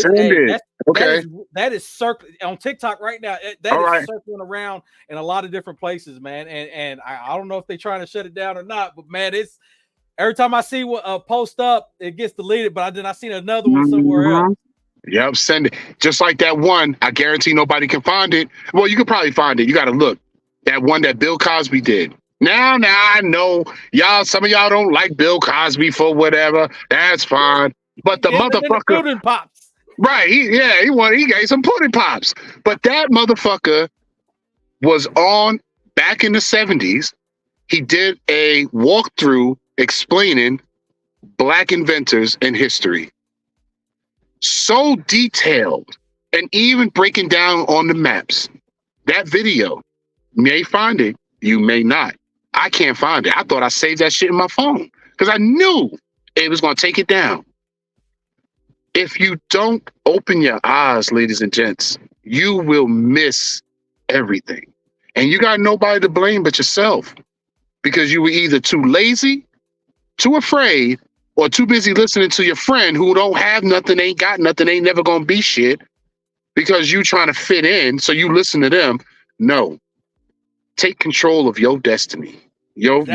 Okay. That is circling on TikTok right now. That is circling around in a lot of different places, man. And I don't know if they're trying to shut it down or not, but man, it's every time I see a post up, it gets deleted. But I seen another one somewhere else. Yep, send it. Just like that one, I guarantee nobody can find it. Well, you can probably find it. You got to look. That one that Bill Cosby did. Now I know some of y'all don't like Bill Cosby for whatever. That's fine. But the motherfucker, pudding pops. Right? He gave some pudding pops. But that motherfucker was on back in the 70s. He did a walkthrough explaining Black inventors in history. So detailed, and even breaking down on the maps. That video, you may find it, you may not. I can't find it. I thought I saved that shit in my phone because I knew it was going to take it down. If you don't open your eyes, ladies and gents, you will miss everything. And you got nobody to blame but yourself because you were either too lazy, too afraid, or too busy listening to your friend who don't have nothing, ain't got nothing, ain't never going to be shit because you trying to fit in. So you listen to them. No. Take control of your destiny, your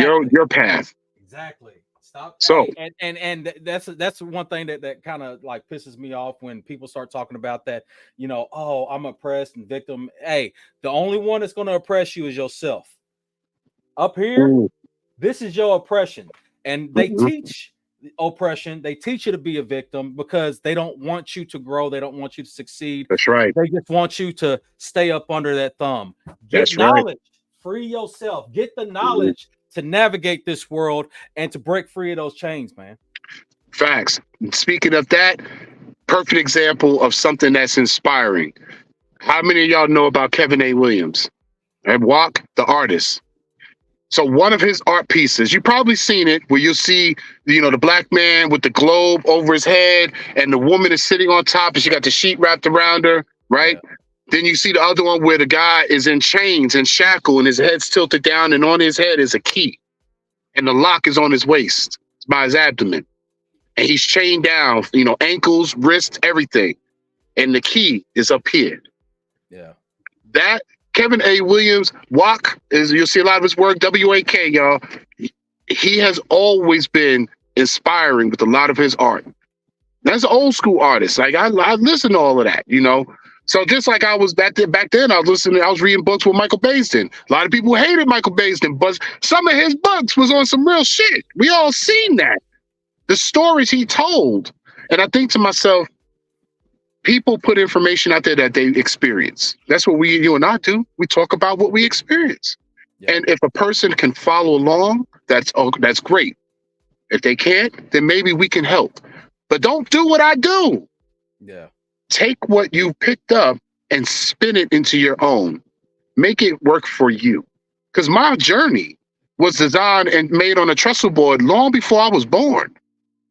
path. Exactly. Stop. So and that's one thing that kind of like pisses me off when people start talking about that. Oh, I'm oppressed and victim. Hey, the only one that's going to oppress you is yourself. Up here, this is your oppression, and they teach oppression. They teach you to be a victim because they don't want you to grow. They don't want you to succeed. That's right. They just want you to stay up under that thumb. That's knowledge. Right. Free yourself. Get the knowledge to navigate this world and to break free of those chains, man. Facts. Speaking of that, perfect example of something that's inspiring. How many of y'all know about Kevin A. Williams? And Walk, the artist. So one of his art pieces, you've probably seen it, where you'll see, the black man with the globe over his head and the woman is sitting on top and she got the sheet wrapped around her, right? Yeah. Then you see the other one where the guy is in chains and shackled and his head's tilted down and on his head is a key. And the lock is on his waist by his abdomen. And he's chained down, ankles, wrists, everything. And the key is up here. Yeah. That Kevin A. Williams, Walk, you'll see a lot of his work, W-A-K, y'all. He has always been inspiring with a lot of his art. That's an old school artist. Like I listen to all of that, So just like I was back then, I was reading books with Michael Baisden. A lot of people hated Michael Baisden, but some of his books was on some real shit. We all seen that. The stories he told. And I think to myself, people put information out there that they experience. That's what you and I do. We talk about what we experience. Yeah. And if a person can follow along, that's great. If they can't, then maybe we can help. But don't do what I do. Yeah. Take what you picked up and spin it into your own. Make it work for you. Because my journey was designed and made on a trestle board long before I was born.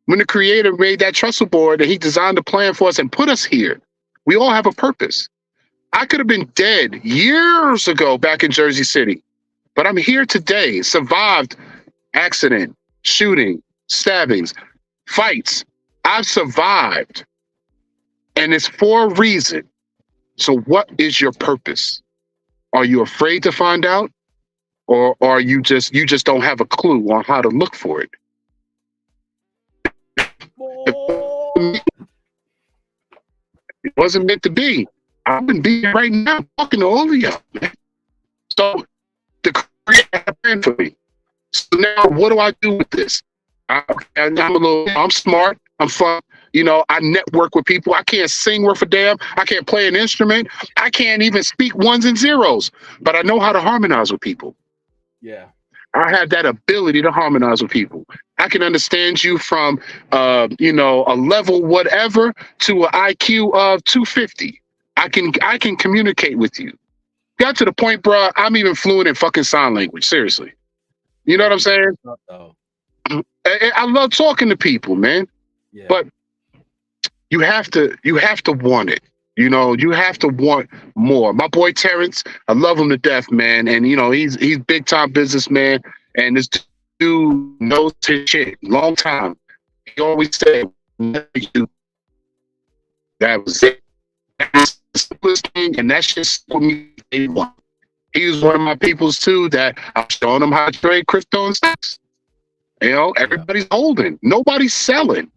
When the creator made that trestle board and he designed a plan for us and put us here, we all have a purpose. I could have been dead years ago back in Jersey City, but I'm here today, survived accident, shooting, stabbings, fights. I've survived. And it's for a reason. So what is your purpose? Are you afraid to find out? Or are you just don't have a clue on how to look for it? It wasn't meant to be. I wouldn't be here right now talking to all of y'all, man. So the creator had a plan for me. So now what do I do with this? I'm smart. I'm fun. You know, I network with people. I can't sing worth a damn. I can't play an instrument. I can't even speak ones and zeros, but I know how to harmonize with people. Yeah. I have that ability to harmonize with people. I can understand you from, a level whatever to an IQ of 250. I can communicate with you. Got to the point, bro. I'm even fluent in fucking sign language. Seriously. You know what I'm saying? I love talking to people, man. Yeah. But you have to want it. You know, you have to want more. My boy Terrence, I love him to death, man. And you know, he's big time businessman. And this dude knows his shit. Long time. He always said, that was it. That's the simplest thing, and that's just what me. He was one of my peoples too. That I'm showing them how to trade crypto and stocks. You know, everybody's holding. Nobody's selling.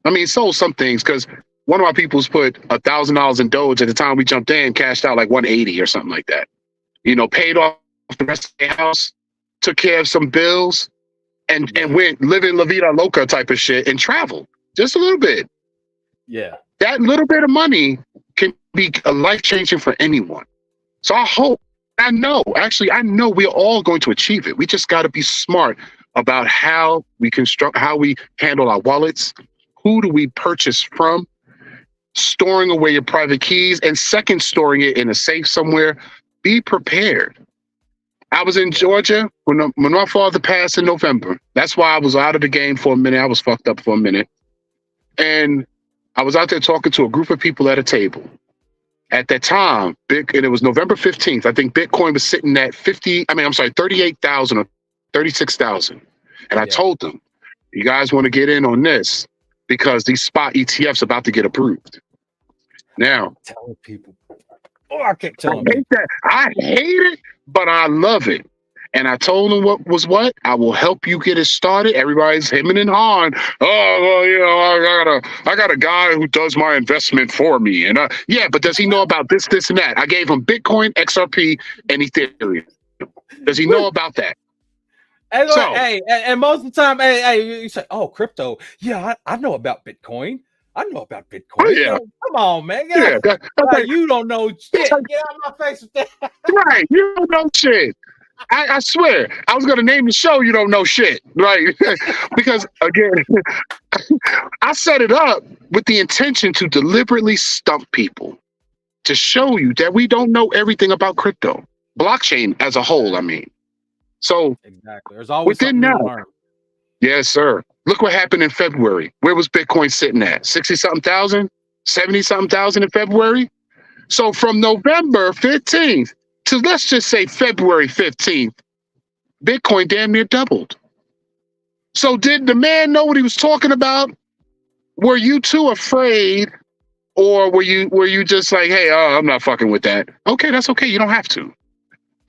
I mean, sold some things because one of my peoples put $1,000 in Doge at the time we jumped in, cashed out like 180 or something like that. You know, paid off the rest of their house, took care of some bills, and went living La Vida Loca type of shit and traveled just a little bit. Yeah. That little bit of money can be a life-changing for anyone. So I know we're all going to achieve it. We just got to be smart about how we handle our wallets. Who do we purchase from? Storing away your private keys, and second, storing it in a safe somewhere. Be prepared. I was in Georgia when my father passed in November. That's why I was out of the game for a minute. I was fucked up for a minute. And I was out there talking to a group of people at a table. At that time, and it was November 15th, I think Bitcoin was sitting at 38,000 or 36,000. And I told them, you guys want to get in on this because these spot ETFs about to get approved. Now, telling people. Oh, I can't tell them. I hate it, but I love it. And I told them what I will help you get it started. Everybody's hemming and hawing. Oh, well, you know, I got a guy who does my investment for me. And but does he know about this, and that? I gave him Bitcoin, XRP, and Ethereum. Does he know about that? And look, and most of the time, you say, "Oh, crypto. Yeah, I know about Bitcoin. I know about Bitcoin." Oh, yeah. Come on, man. You don't know shit. Get out of my face with that. Right. You don't know shit. I swear, I was going to name the show You Don't Know Shit, right? Because, again, I set it up with the intention to deliberately stump people, to show you that we don't know everything about crypto. Blockchain as a whole, I mean. So, exactly. There's always something to learn. Yes, sir. Look what happened in February. Where was Bitcoin sitting at? 60-something thousand? 70-something thousand in February? So from November 15th to, let's just say, February 15th, Bitcoin damn near doubled. So did the man know what he was talking about? Were you too afraid, or were you just like, hey, I'm not fucking with that? Okay, that's okay. You don't have to.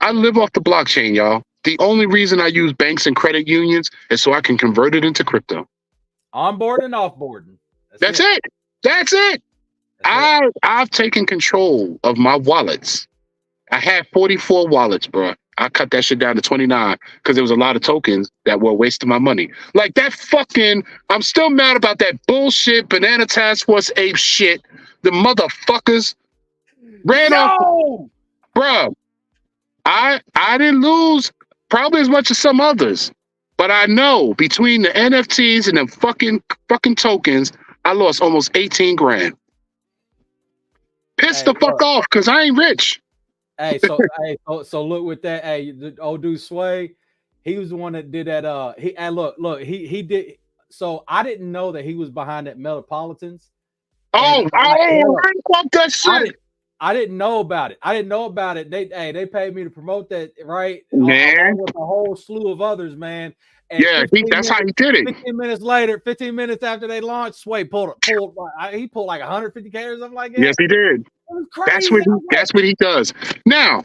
I live off the blockchain, y'all. The only reason I use banks and credit unions is so I can convert it into crypto. Onboard and offboarding. That's it. I've taken control of my wallets. I had 44 wallets, bro. I cut that shit down to 29 because there was a lot of tokens that were wasting my money. Like that fucking, I'm still mad about that bullshit Banana Task Force ape shit. The motherfuckers ran off. Bro, I didn't lose probably as much as some others. But I know between the NFTs and the fucking tokens, I lost almost 18 grand. Pissed the fuck off because I ain't rich. So look with that. The old dude Sway, he was the one that did that. He did. So I didn't know that he was behind that Metropolitans. I fuck that shit. I didn't know about it. They paid me to promote that, right? Man. Along with a whole slew of others, man. And Yeah, that's how he did it. 15 minutes later, 15 minutes after they launched, Sway pulled like 150K or something like that. Yes, he did. It was crazy. That's what he does. Now,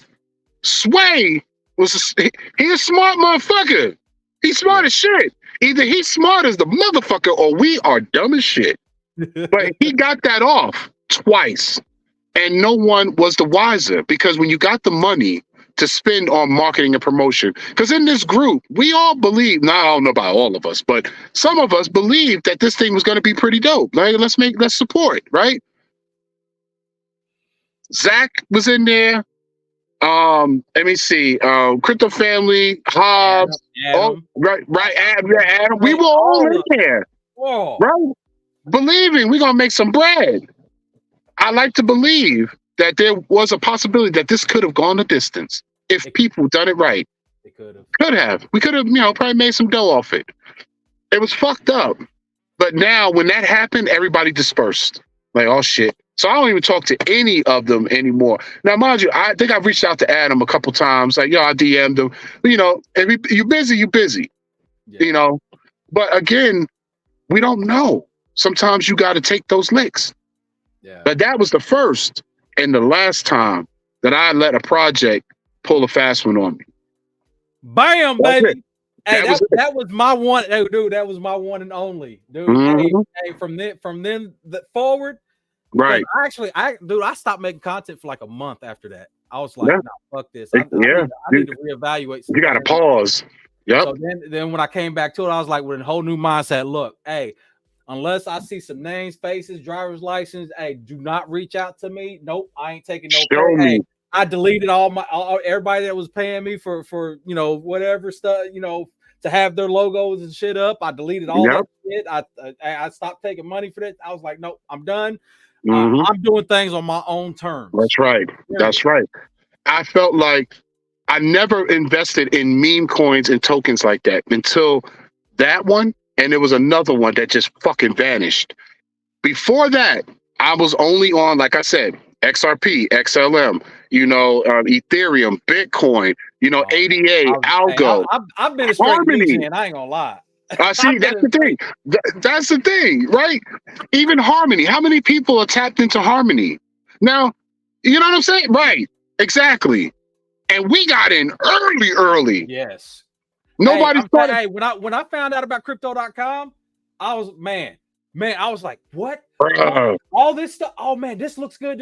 Sway he's a smart motherfucker. He's smart as shit. Either he's smart as the motherfucker or we are dumb as shit. But he got that off twice. And no one was the wiser, because when you got the money to spend on marketing and promotion, because in this group, we all believe, now I don't know about all of us, but some of us believed that this thing was going to be pretty dope. Like, let's support, right? Zach was in there. Let me see. Crypto Family, Hobbs, Adam. Adam. We were all in there. Whoa. Right? Believing we're gonna make some bread. I like to believe that there was a possibility that this could have gone the distance if people done it right. It could have. We could have, probably made some dough off it. It was fucked up. But now when that happened, everybody dispersed. Like, oh shit. So I don't even talk to any of them anymore. Now, mind you, I think I've reached out to Adam a couple times. Like, I DM'd him. If you busy. Yeah. But again, we don't know. Sometimes you got to take those licks. Yeah. But that was the first and the last time that I let a project pull a fast one on me. Bam, That's baby. Hey, that was my one. Hey, dude, that was my one and only, dude. Mhm. Hey, from then forward, Right. I stopped making content for like a month after that. I was like, Yeah. no, fuck this. Yeah. I need to reevaluate. You got to pause. Yep. So then when I came back to it, I was like, with a whole new mindset. Look, hey, unless I see some names, faces, driver's license, hey, do not reach out to me. Nope, I ain't taking no Show pay. me. Hey, I deleted everybody that was paying me for whatever stuff, to have their logos and shit up. I deleted all that shit. I stopped taking money for that. I was like, nope, I'm done. I'm doing things on my own terms. That's right. That's right. I felt like I never invested in meme coins and tokens like that until that one. And there was another one that just fucking vanished. Before that, I was only on, like I said, XRP, XLM, Ethereum, Bitcoin, ADA, Algo. I've been a straight Harmony. I ain't gonna lie. See, that's the thing. That's the thing, right? Even Harmony. How many people are tapped into Harmony? Now, you know what I'm saying? Right. Exactly. And we got in early. Yes. Nobody thought. Hey, when I found out about crypto.com, I was I was like, what? All this stuff. Oh man, this looks good.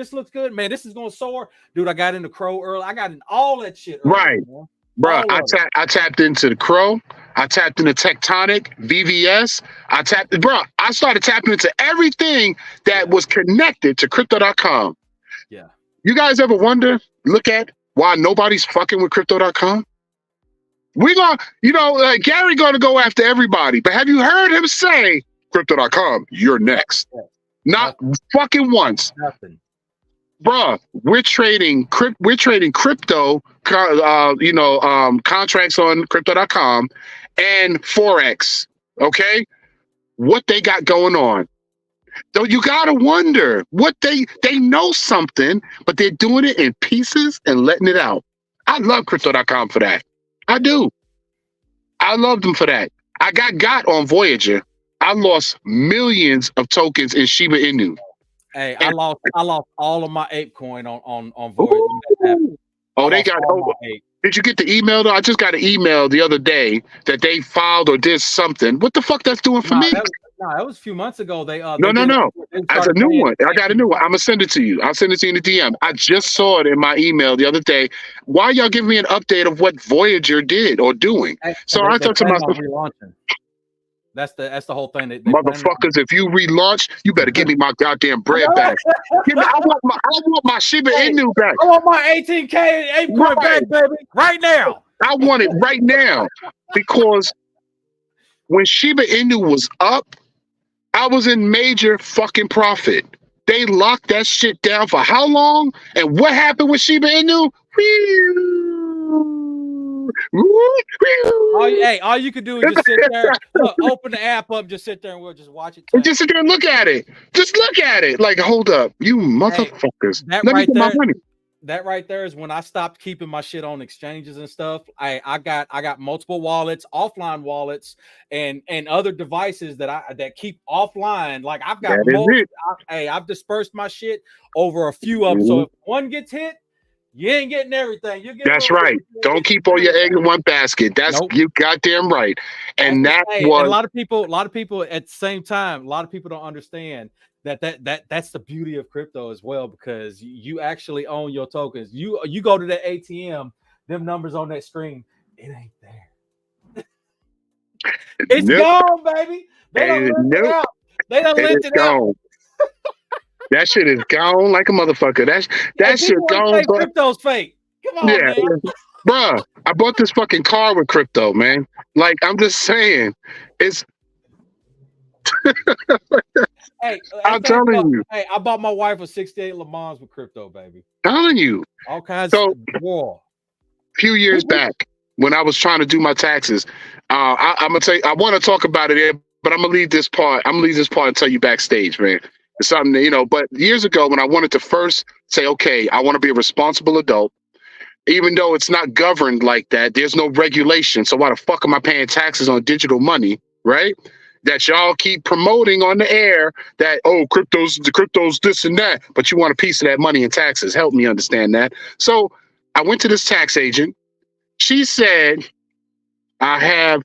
Man, this is gonna soar. Dude, I got into Crow early. I got in all that shit early, right. Man. Bro, I tapped into the Crow. I tapped into Tectonic, VVS. I started tapping into everything that was connected to crypto.com. Yeah. You guys ever look at why nobody's fucking with crypto.com? We're gonna, Gary gonna go after everybody, but have you heard him say crypto.com, you're next? Not fucking once. Nothing. Bruh, we're trading crypto, contracts on crypto.com and Forex. Okay. What they got going on. Though you gotta wonder what they know something, but they're doing it in pieces and letting it out. I love crypto.com for that. I do. I love them for that. I got on Voyager. I lost millions of tokens in Shiba Inu. Hey, I lost all of my ApeCoin on Voyager. Oh, they got. Did you get the email though? I just got an email the other day that they filed or did something. What the fuck that's doing for me? That was a few months ago. No. That's a new one. I got a new one. I'm gonna send it to you. I'll send it to you in the DM. I just saw it in my email the other day. Why y'all giving me an update of what Voyager did or doing? So I thought to myself, that's the whole thing. Motherfuckers, if you relaunch, you better give me my goddamn bread back. I want my Shiba Inu back. I want my 18K ApeCoin back, baby, right now. I want it right now because when Shiba Inu was up, I was in major fucking profit. They locked that shit down for how long? And what happened with Shiba Inu? All you could do is just sit there, look, open the app up, just sit there, and we'll just watch it. Just sit there and look at it. Just look at it. Like, hold up, you motherfuckers. That Let me right get my there- money. That right there is when I stopped keeping my shit on exchanges and stuff. I got multiple wallets, offline wallets, and other devices that keep offline. Like I've got I've dispersed my shit over a few of them. So if one gets hit, you ain't getting everything. That's right. Don't keep all your eggs in one basket. That's you goddamn right. And that's what a lot of people at the same time, a lot of people don't understand that's the beauty of crypto as well, because you actually own your tokens. You go to the ATM, them numbers on that screen, it ain't there. It's gone, baby. They don't lint it out. They don't lint it out. That shit is gone like a motherfucker. That shit gone. Crypto's fake. Come on, man. Bruh, I bought this fucking car with crypto, man. Like, I'm just saying, it's. Hey, I'm telling you. Hey, I bought my wife a 68 Le Mans with crypto, baby. Telling you. All kinds of war. A few years back, when I was trying to do my taxes, I'm gonna tell you, I want to talk about it, but I'm gonna leave this part. And tell you backstage, man. It's something that, but years ago when I wanted to first say, okay, I want to be a responsible adult, even though it's not governed like that, there's no regulation. So why the fuck am I paying taxes on digital money, right? That y'all keep promoting on the air that, oh, crypto's this and that, but you want a piece of that money in taxes. Help me understand that. So I went to this tax agent. She said, I've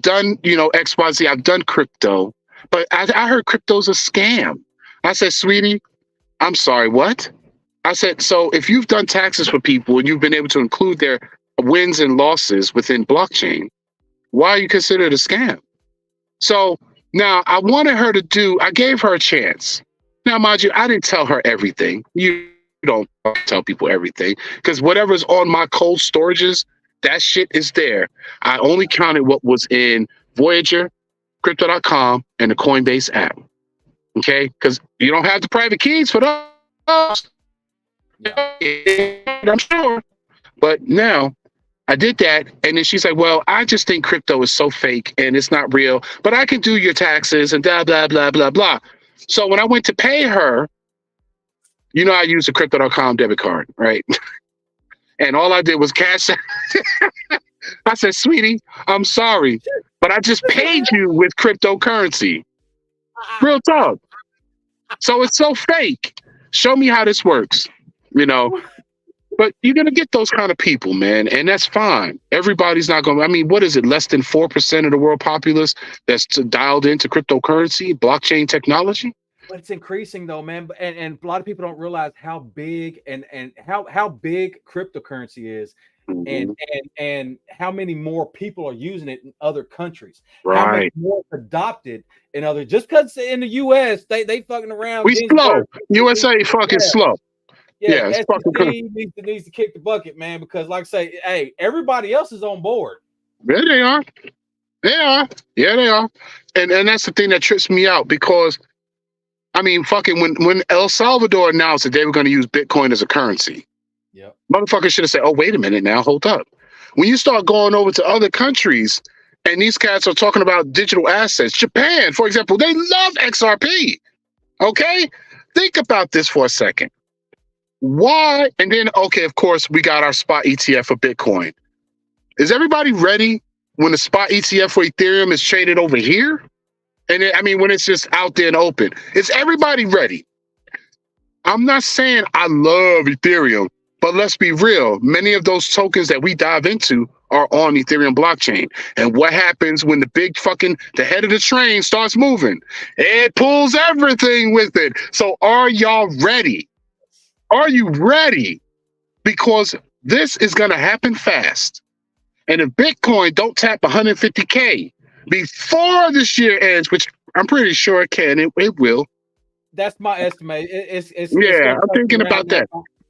done, XYZ, I've done crypto, but I heard crypto's a scam. I said, sweetie, I'm sorry, what? I said, so if you've done taxes for people and you've been able to include their wins and losses within blockchain, why are you considered a scam? So now I gave her a chance. Now, mind you, I didn't tell her everything. You don't tell people everything, because whatever's on my cold storages, that shit is there. I only counted what was in Voyager, Crypto.com, and the Coinbase app. Okay? Because you don't have the private keys for those. I'm sure. But now I did that, and then she's like, well, I just think crypto is so fake and it's not real, but I can do your taxes and blah, blah, blah, blah, blah. So when I went to pay her, I used a Crypto.com debit card, right? And all I did was cash. I said, sweetie, I'm sorry, but I just paid you with cryptocurrency. Real talk. So it's so fake. Show me how this works, But you're going to get those kind of people, man, and that's fine. Everybody's not going to, what is it, less than 4% of the world populace that's dialed into cryptocurrency, blockchain technology? But it's increasing though, man. And a lot of people don't realize how big and how big cryptocurrency is, and how many more people are using it in other countries. Right. How many more adopted in other, just because in the US they fucking around. We slow. USA fucking slow. Yeah, needs to kick the bucket, man, because like I say, hey, everybody else is on board. Yeah, they are. Yeah, they are. And that's the thing that trips me out, because when El Salvador announced that they were going to use Bitcoin as a currency, motherfuckers should have said, oh, wait a minute now, hold up. When you start going over to other countries and these cats are talking about digital assets, Japan, for example, they love XRP. Okay? Think about this for a second. Why? And then, okay, of course, we got our spot ETF for Bitcoin. Is everybody ready when the spot ETF for Ethereum is traded over here? And when it's just out there and open, is everybody ready? I'm not saying I love Ethereum, but let's be real. Many of those tokens that we dive into are on Ethereum blockchain. And what happens when the head of the train starts moving? It pulls everything with it. So are y'all ready? Are you ready? Because this is going to happen fast. And if Bitcoin don't tap 150K before this year ends, which I'm pretty sure it can, it will. That's my estimate. It's I'm thinking about that.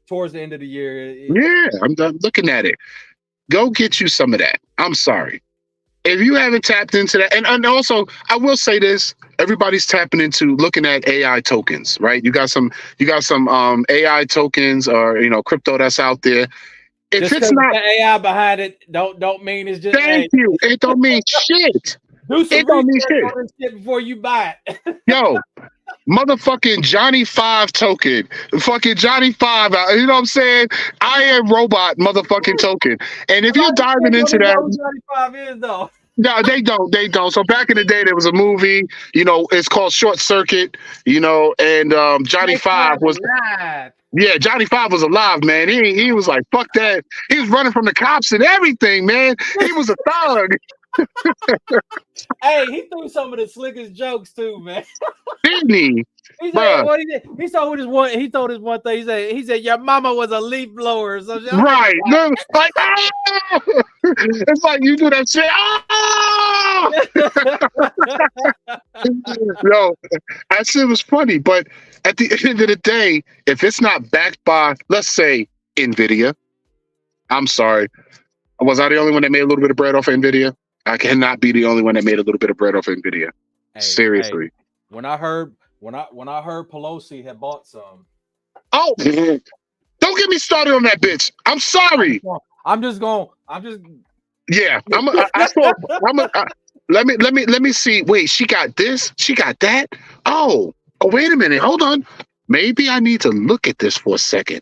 Towards the end of the year. I'm looking at it. Go get you some of that. I'm sorry. If you haven't tapped into that, and also I will say this, everybody's tapping into looking at AI tokens, right? You got some AI tokens or crypto that's out there. if Just it's 'cause not, the AI behind it don't mean it's just. thank you. It don't mean shit. Do some It don't mean research shit. on this shit before you buy it. Yo, motherfucking Johnny Five token, fucking Johnny Five. You know what I'm saying? I am robot motherfucking token. And if you're diving into that, Who Johnny Five is though. no, they don't. They don't. So back in the day, there was a movie. You know, it's called Short Circuit. You know, and Johnny Five was. alive. Yeah, Johnny Five was alive, man. He was like, fuck that. He was running from the cops and everything, man. He was a thug, Hey, he threw some of the slickest jokes too, man. didn't he? He said, Bruh. what he did? He told his one. He told his one thing. He said, your mama was a leaf blower. So Right. No, like, ah! It's like you do that shit. Ah! Yo, that shit was funny. But at the end of the day, if it's not backed by, let's say, NVIDIA, I'm sorry. Was I the only one that made a little bit of bread off of NVIDIA? I cannot be the only one that made a little bit of bread off of NVIDIA. Hey, Seriously. when I heard Pelosi had bought some, Oh, don't get me started on that bitch. I'm sorry. I'm just Yeah, let me see. Wait, she got this. She got that. Oh, wait a minute. Hold on. Maybe I need to look at this for a second.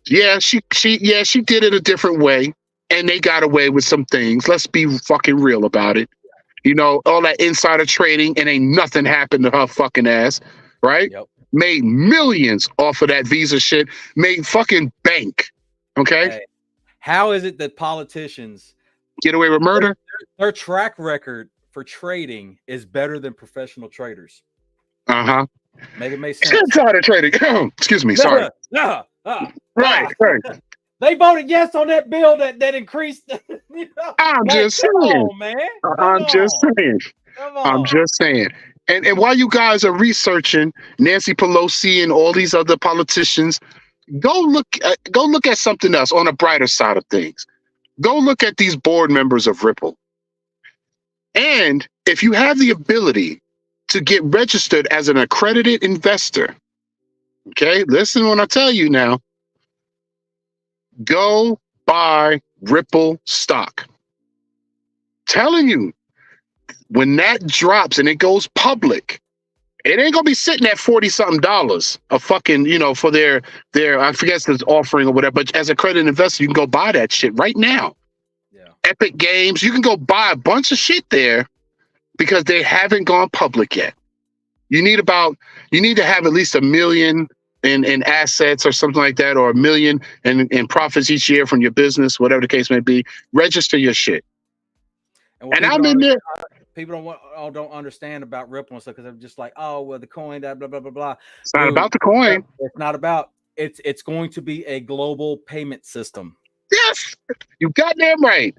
Yeah, she did it a different way, and they got away with some things. Let's be fucking real about it. You know, all that insider trading, and ain't nothing happened to her fucking ass, right? Yep. Made millions off of that Visa shit. Made fucking bank. Okay, Hey, how is it that politicians get away with murder? their track record for trading is better than professional traders? Uh-huh. Make it make sense. Insider trading. Excuse me. Sorry. Right. They voted yes on that bill that increased. You know? I'm just come saying. on, man. I'm just saying. Come on. I'm just saying. And while you guys are researching Nancy Pelosi and all these other politicians, go look at something else on a brighter side of things. Go look at these board members of Ripple. And if you have the ability to get registered as an accredited investor, okay, listen when I tell you now, go buy Ripple stock. Telling you, when that drops and it goes public, it ain't gonna be sitting at $40-something a fucking, you know, for their I forget this offering or whatever. But as a credit investor, you can go buy that shit right now. Yeah. Epic Games, you can go buy a bunch of shit there because they haven't gone public yet. You need to have at least $1 million in assets or something like that, or $1 million in profits each year from your business, whatever the case may be. Register your shit. And I'm in there. People don't understand about Ripple and stuff because they're just like, oh well, the coin, that blah blah blah blah. It's not about the coin. It's not about. It's going to be a global payment system. Yes, you goddamn right,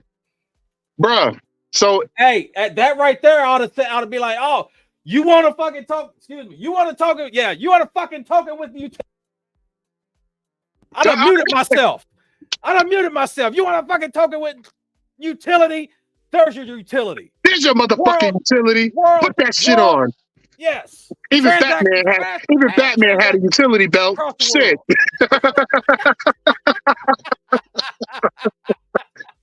bruh. So hey, that right there ought to be like, oh, you want to fucking talk? Excuse me, you want to talk? Yeah, you want to fucking talking with you? I done muted myself. You want to fucking talking with utility? There's your utility. There's your motherfucking utility. Put that shit on. Yes. Even Batman had a utility belt. Shit.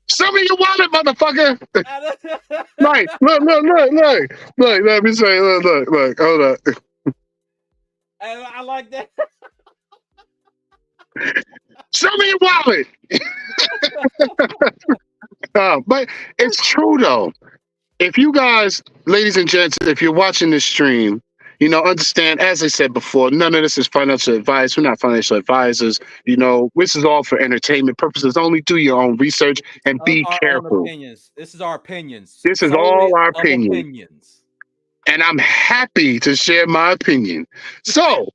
Show me your wallet, motherfucker. Right. Look. Let me say, look. Hold up. I like that. Show me your wallet. But it's true though. If you guys, ladies and gents, if you're watching this stream, you know, understand, as I said before, none of this is financial advice. We're not financial advisors. You know, this is all for entertainment purposes. Only do your own research and be careful. This is our opinions. This is all our opinions. And I'm happy to share my opinion. So,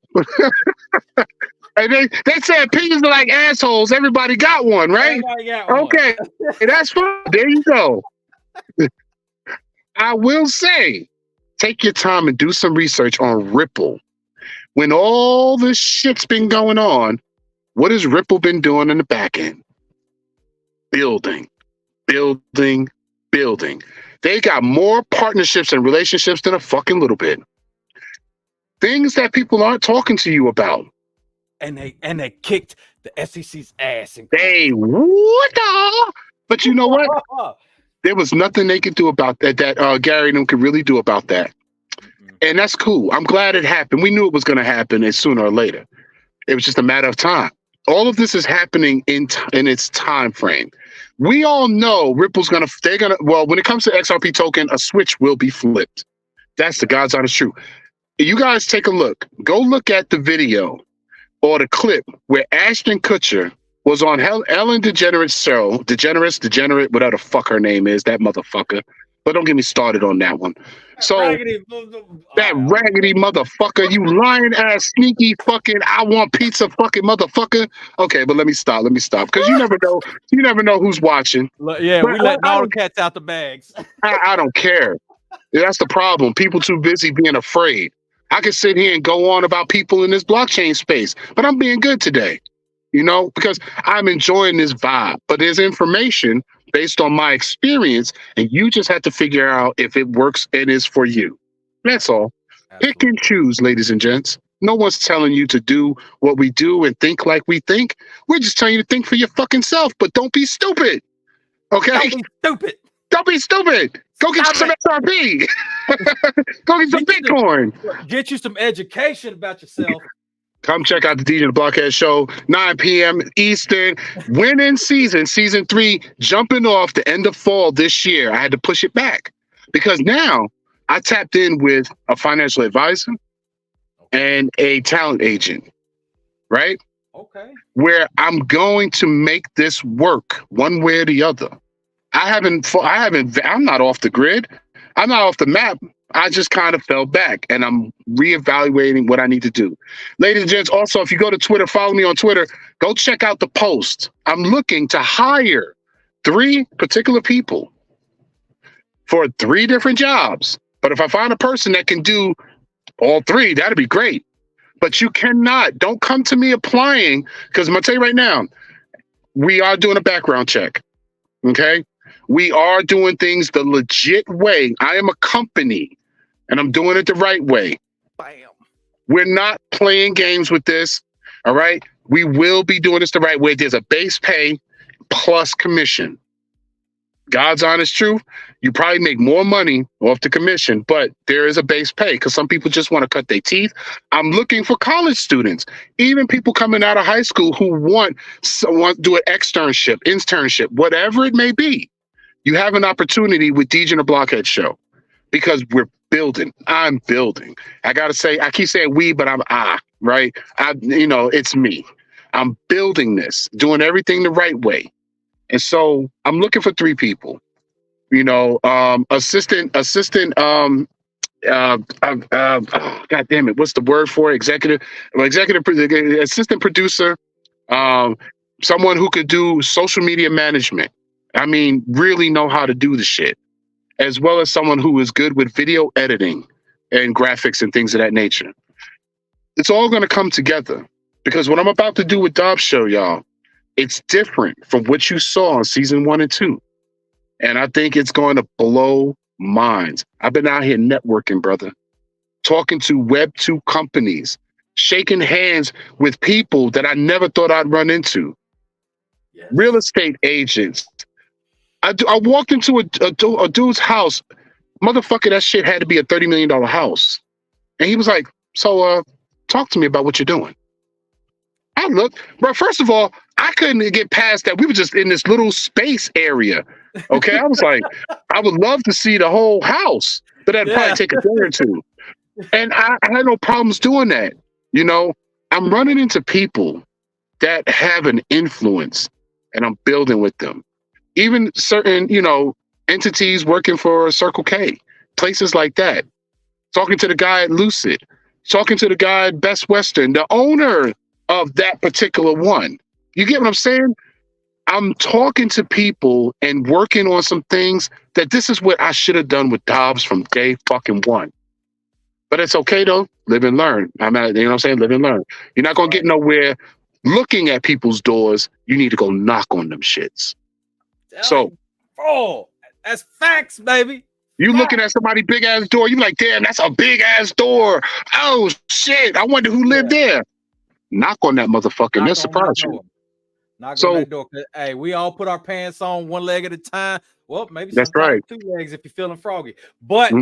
and they say opinions are like assholes. Everybody got one, right? Okay, that's fine. There you go. I will say, take your time and do some research on Ripple. When all this shit's been going on, what has Ripple been doing in the back end? Building. They got more partnerships and relationships than a fucking little bit. Things that people aren't talking to you about. and they kicked the SEC's ass. They what the? But you know what? There was nothing they could do about that. Gary and them could really do about that, and that's cool. I'm glad it happened. We knew it was going to happen, and sooner or later, it was just a matter of time. All of this is happening in its time frame. We all know Ripple's when it comes to XRP token, a switch will be flipped. That's the God's honest truth. You guys take a look. Go look at the video or the clip where Ashton Kutcher was on Ellen DeGenerate's show. Degenerate, whatever the fuck her name is, that motherfucker. But don't get me started on that one. So that raggedy motherfucker, you lying ass, sneaky fucking, I want pizza fucking motherfucker. Okay, but let me stop. Because you never know who's watching. Yeah, we letting all the cats out the bags. I don't care. That's the problem. People too busy being afraid. I could sit here and go on about people in this blockchain space, but I'm being good today, because I'm enjoying this vibe. But there's information based on my experience, and you just have to figure out if it works and is for you. That's all. Absolutely. Pick and choose, ladies and gents. No one's telling you to do what we do and think like we think. We're just telling you to think for your fucking self, but don't be stupid. Okay? Don't be stupid. Go get some XRP. Go get some Bitcoin. Get you some education about yourself. Come check out the DJ the Blockhead Show, 9 p.m. Eastern. Winning season 3, jumping off the end of fall this year. I had to push it back because now I tapped in with a financial advisor and a talent agent, right? Okay. Where I'm going to make this work one way or the other. I'm not off the grid. I'm not off the map. I just kind of fell back and I'm reevaluating what I need to do. Ladies and gents, also, if you go to Twitter, follow me on Twitter, go check out the post. I'm looking to hire 3 particular people for 3 different jobs. But if I find a person that can do all 3, that'd be great. But you cannot, don't come to me applying, because I'm going to tell you right now, we are doing a background check. Okay? We are doing things the legit way. I am a company and I'm doing it the right way. Bam. We're not playing games with this. All right. We will be doing this the right way. There's a base pay plus commission. God's honest truth. You probably make more money off the commission, but there is a base pay because some people just want to cut their teeth. I'm looking for college students, even people coming out of high school who want to do an internship, whatever it may be. You have an opportunity with DJ and the Blockhead Show because we're building. I'm building. I got to say, I keep saying we, but I'm right? It's me. I'm building this, doing everything the right way. And so I'm looking for 3 people, assistant, God damn it. What's the word for it? Assistant producer, someone who could do social media management. I mean, really know how to do the shit, as well as someone who is good with video editing and graphics and things of that nature. It's all going to come together because what I'm about to do with Dobbs Show, y'all, it's different from what you saw in season 1 and 2. And I think it's going to blow minds. I've been out here networking, brother, talking to Web 2 companies, shaking hands with people that I never thought I'd run into. Yes. Real estate agents. I walked into a dude's house. Motherfucker, that shit had to be a $30 million house. And he was like, so talk to me about what you're doing. I looked, bro, first of all, I couldn't get past that. We were just in this little space area. Okay. I was like, I would love to see the whole house, but that'd probably take a day or 2. And I had no problems doing that. I'm running into people that have an influence and I'm building with them. Even certain, entities working for Circle K, places like that. Talking to the guy at Lucid, talking to the guy at Best Western, the owner of that particular one. You get what I'm saying? I'm talking to people and working on some things that this is what I should have done with Dobbs from day fucking 1. But it's okay though. Live and learn. Live and learn. You're not going to get nowhere looking at people's doors. You need to go knock on them shits. That's facts, baby. You looking at somebody big ass door, you like, damn, that's a big ass door. Oh shit, I wonder who lived there. knock on that motherfucker and they'll surprise you. Knock on that door. Hey, we all put our pants on one leg at a time. Well, maybe that's sometimes right. 2 legs if you're feeling froggy. But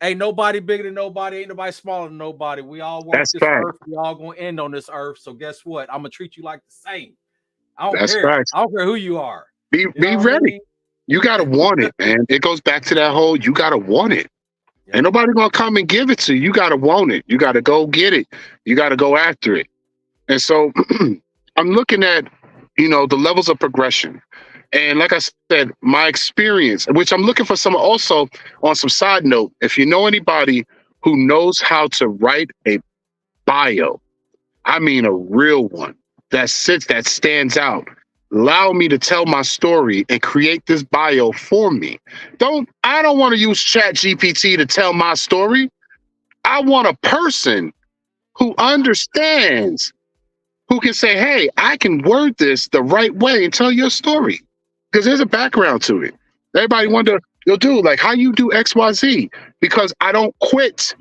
ain't nobody bigger than nobody. Ain't nobody smaller than nobody. We all walk this earth. We all gonna end on this earth. So guess what? I'm gonna treat you like the same. I don't care. I don't care who you are. Be ready. I mean? You gotta want it, man. It goes back to that whole you gotta want it. Yeah. Ain't nobody gonna come and give it to you. You gotta want it. You gotta go get it. You gotta go after it. And so I'm looking at, you know, the levels of progression. And like I said, my experience, which I'm looking for some also on some side note, if you know anybody who knows how to write a bio, I mean a real one that stands out, allow me to tell my story and create this bio for me. I don't want to use ChatGPT to tell my story. I want a person who understands, who can say, hey, I can word this the right way and tell your story. Because there's a background to it. Everybody wonder, dude, like how you do XYZ? Because I don't quit.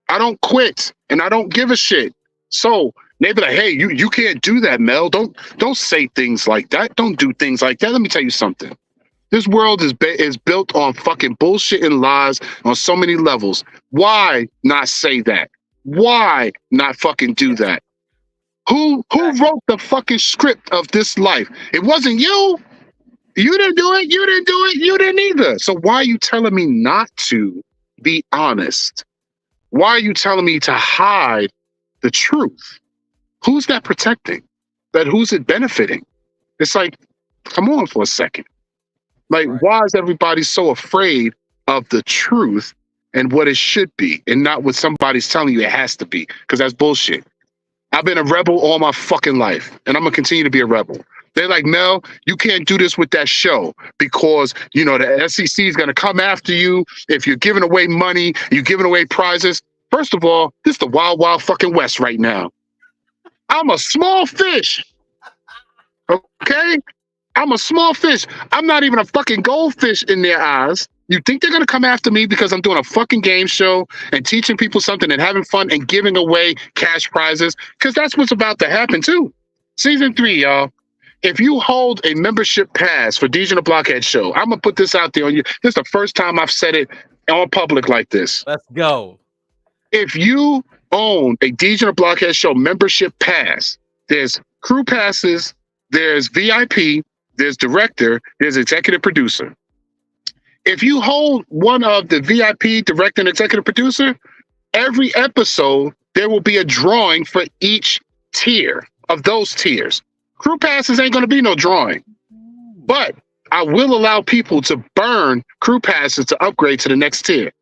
I don't quit and I don't give a shit. So they be like, hey, you can't do that, Mel. Don't say things like that. Don't do things like that. Let me tell you something. This world is built on fucking bullshit and lies on so many levels. Why not say that? Why not fucking do that? Who wrote the fucking script of this life? It wasn't you. You didn't do it. You didn't do it. You didn't either. So why are you telling me not to be honest? Why are you telling me to hide the truth? Who's that protecting? Who's it benefiting? It's like, come on for a second. Like, why is everybody so afraid of the truth and what it should be and not what somebody's telling you it has to be? Because that's bullshit. I've been a rebel all my fucking life and I'm going to continue to be a rebel. They're like, Mel, you can't do this with that show because, you know, the SEC is going to come after you. If you're giving away money, you're giving away prizes. First of all, this is the wild, wild fucking West right now. I'm a small fish. Okay? I'm a small fish. I'm not even a fucking goldfish in their eyes. You think they're going to come after me because I'm doing a fucking game show and teaching people something and having fun and giving away cash prizes? Because that's what's about to happen too. Season 3, y'all. If you hold a membership pass for DJ the Blockhead Show, I'm going to put this out there on you. This is the first time I've said it on public like this. Let's go. If you own a DJ the Blockhead Show membership pass, there's crew passes, there's VIP, there's director, there's executive producer. If you hold one of the VIP, director, and executive producer, every episode, there will be a drawing for each tier of those tiers. Crew passes ain't going to be no drawing, but I will allow people to burn crew passes to upgrade to the next tier.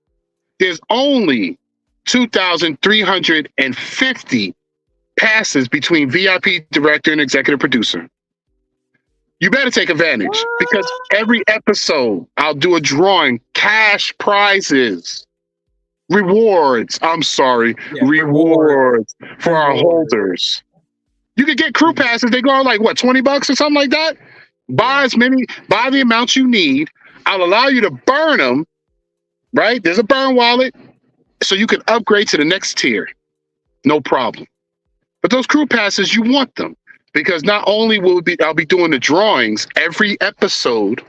There's only 2,350 passes between VIP, director, and executive producer. You better take advantage because every episode I'll do a drawing, cash prizes, rewards for our holders. You could get crew passes. They go on like what, $20 or something like that? Buy the amount you need. I'll allow you to burn them, right? There's a burn wallet so you can upgrade to the next tier. No problem. But those crew passes, you want them because not only I'll be doing the drawings every episode,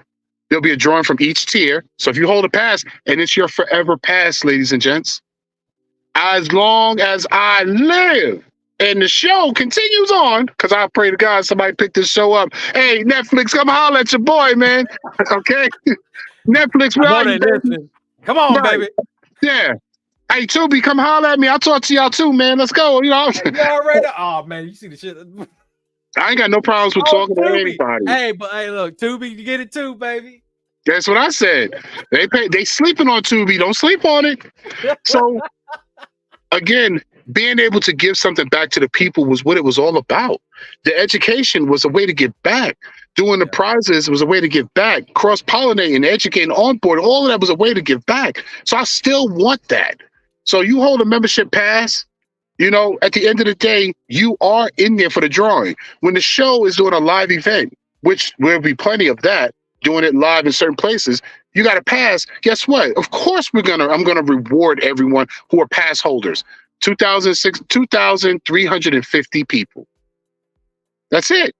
there'll be a drawing from each tier. So if you hold a pass and it's your forever pass, ladies and gents, as long as I live, and the show continues on, because I pray to God somebody pick this show up. Hey, Netflix, come holler at your boy, man. Okay? Netflix, come on, baby. Yeah. Hey, Tubi, come holler at me. I'll talk to y'all too, man. Let's go. You know? Oh, man, you see the shit. I ain't got no problems with talking to anybody. Hey, but hey, look, Tubi, you get it too, baby. That's what I said. They sleeping on Tubi. Don't sleep on it. So, again, being able to give something back to the people was what it was all about. The education was a way to give back. Doing the prizes was a way to give back. Cross-pollinating, educating, onboard, all of that was a way to give back. So I still want that. So you hold a membership pass, you know, at the end of the day, you are in there for the drawing. When the show is doing a live event, which there'll be plenty of that, doing it live in certain places, you got a pass. Guess what? Of course I'm gonna reward everyone who are pass holders. 2,350 people. That's it.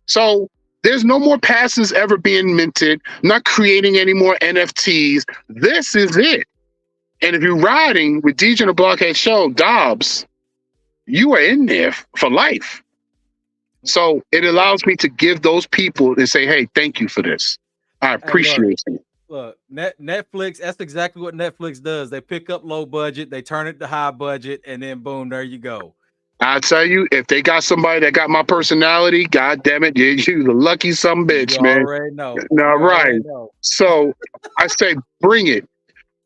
So there's no more passes ever being minted. I'm not creating any more NFTs. This is it. And if you're riding with DJ and the Blockhead Show, Dobbs, you are in there for life. So it allows me to give those people and say, hey, thank you for this. I appreciate it. Look, Netflix, that's exactly what Netflix does. They pick up low budget, they turn it to high budget, and then boom, there you go. I tell you, if they got somebody that got my personality, god damn it, you the lucky some bitch, You man. already know. No, You already right. know. So I say, bring it.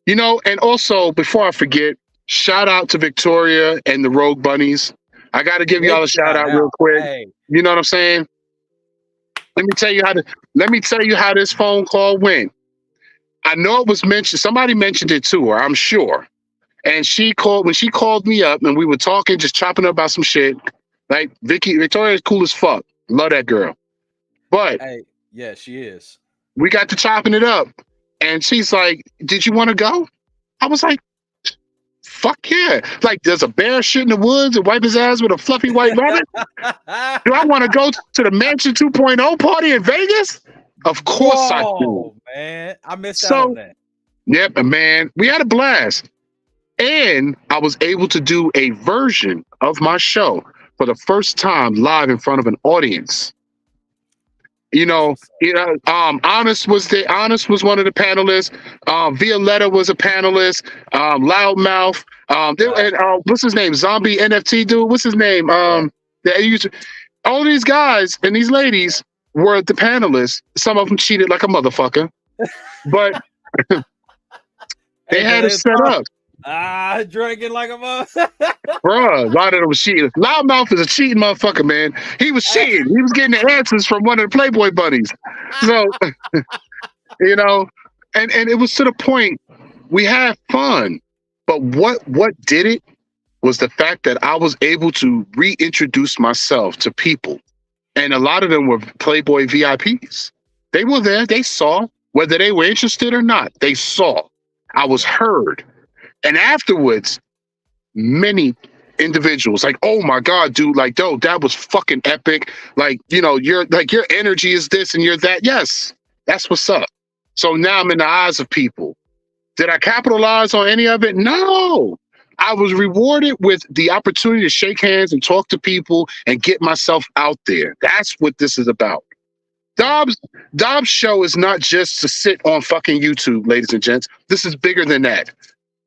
You know, and also before I forget, shout out to Victoria and the Rogue Bunnies. I got to give y'all a shout out real quick. Hey, You know what I'm saying? Let me tell you how this phone call went. I know it was mentioned. Somebody mentioned it to her, I'm sure. And when she called me up and we were talking, just chopping up about some shit. Like Victoria's cool as fuck. Love that girl. But hey, yeah, she is. we got to chopping it up. And she's like, did you want to go? I was like, fuck yeah. Like, there's a bear shit in the woods and wipe his ass with a fluffy white rabbit? Do I want to go to the Mansion 2.0 party in Vegas? Of course I do. Man, I missed out on that. Yep, man. We had a blast. And I was able to do a version of my show for the first time live in front of an audience. Honest was one of the panelists. Violetta was a panelist. Loudmouth. What's his name? Zombie NFT dude. What's his name? All these guys and these ladies were the panelists. Some of them cheated like a motherfucker, but they had it set up. Drinking like a mother. Bruh, a lot of them was cheating. Loudmouth is a cheating motherfucker, man. He was cheating. He was getting the answers from one of the Playboy bunnies. So, and it was to the point we had fun. But what did it was the fact that I was able to reintroduce myself to people. And a lot of them were Playboy VIPs. They were there. They saw, whether they were interested or not, they saw. I was heard. And afterwards, many individuals like, oh my God, dude, like, yo, that was fucking epic. Like, your energy is this and you're that. Yes, that's what's up. So now I'm in the eyes of people. Did I capitalize on any of it? No. I was rewarded with the opportunity to shake hands and talk to people and get myself out there. That's what this is about. Dobbs' show is not just to sit on fucking YouTube, ladies and gents. This is bigger than that.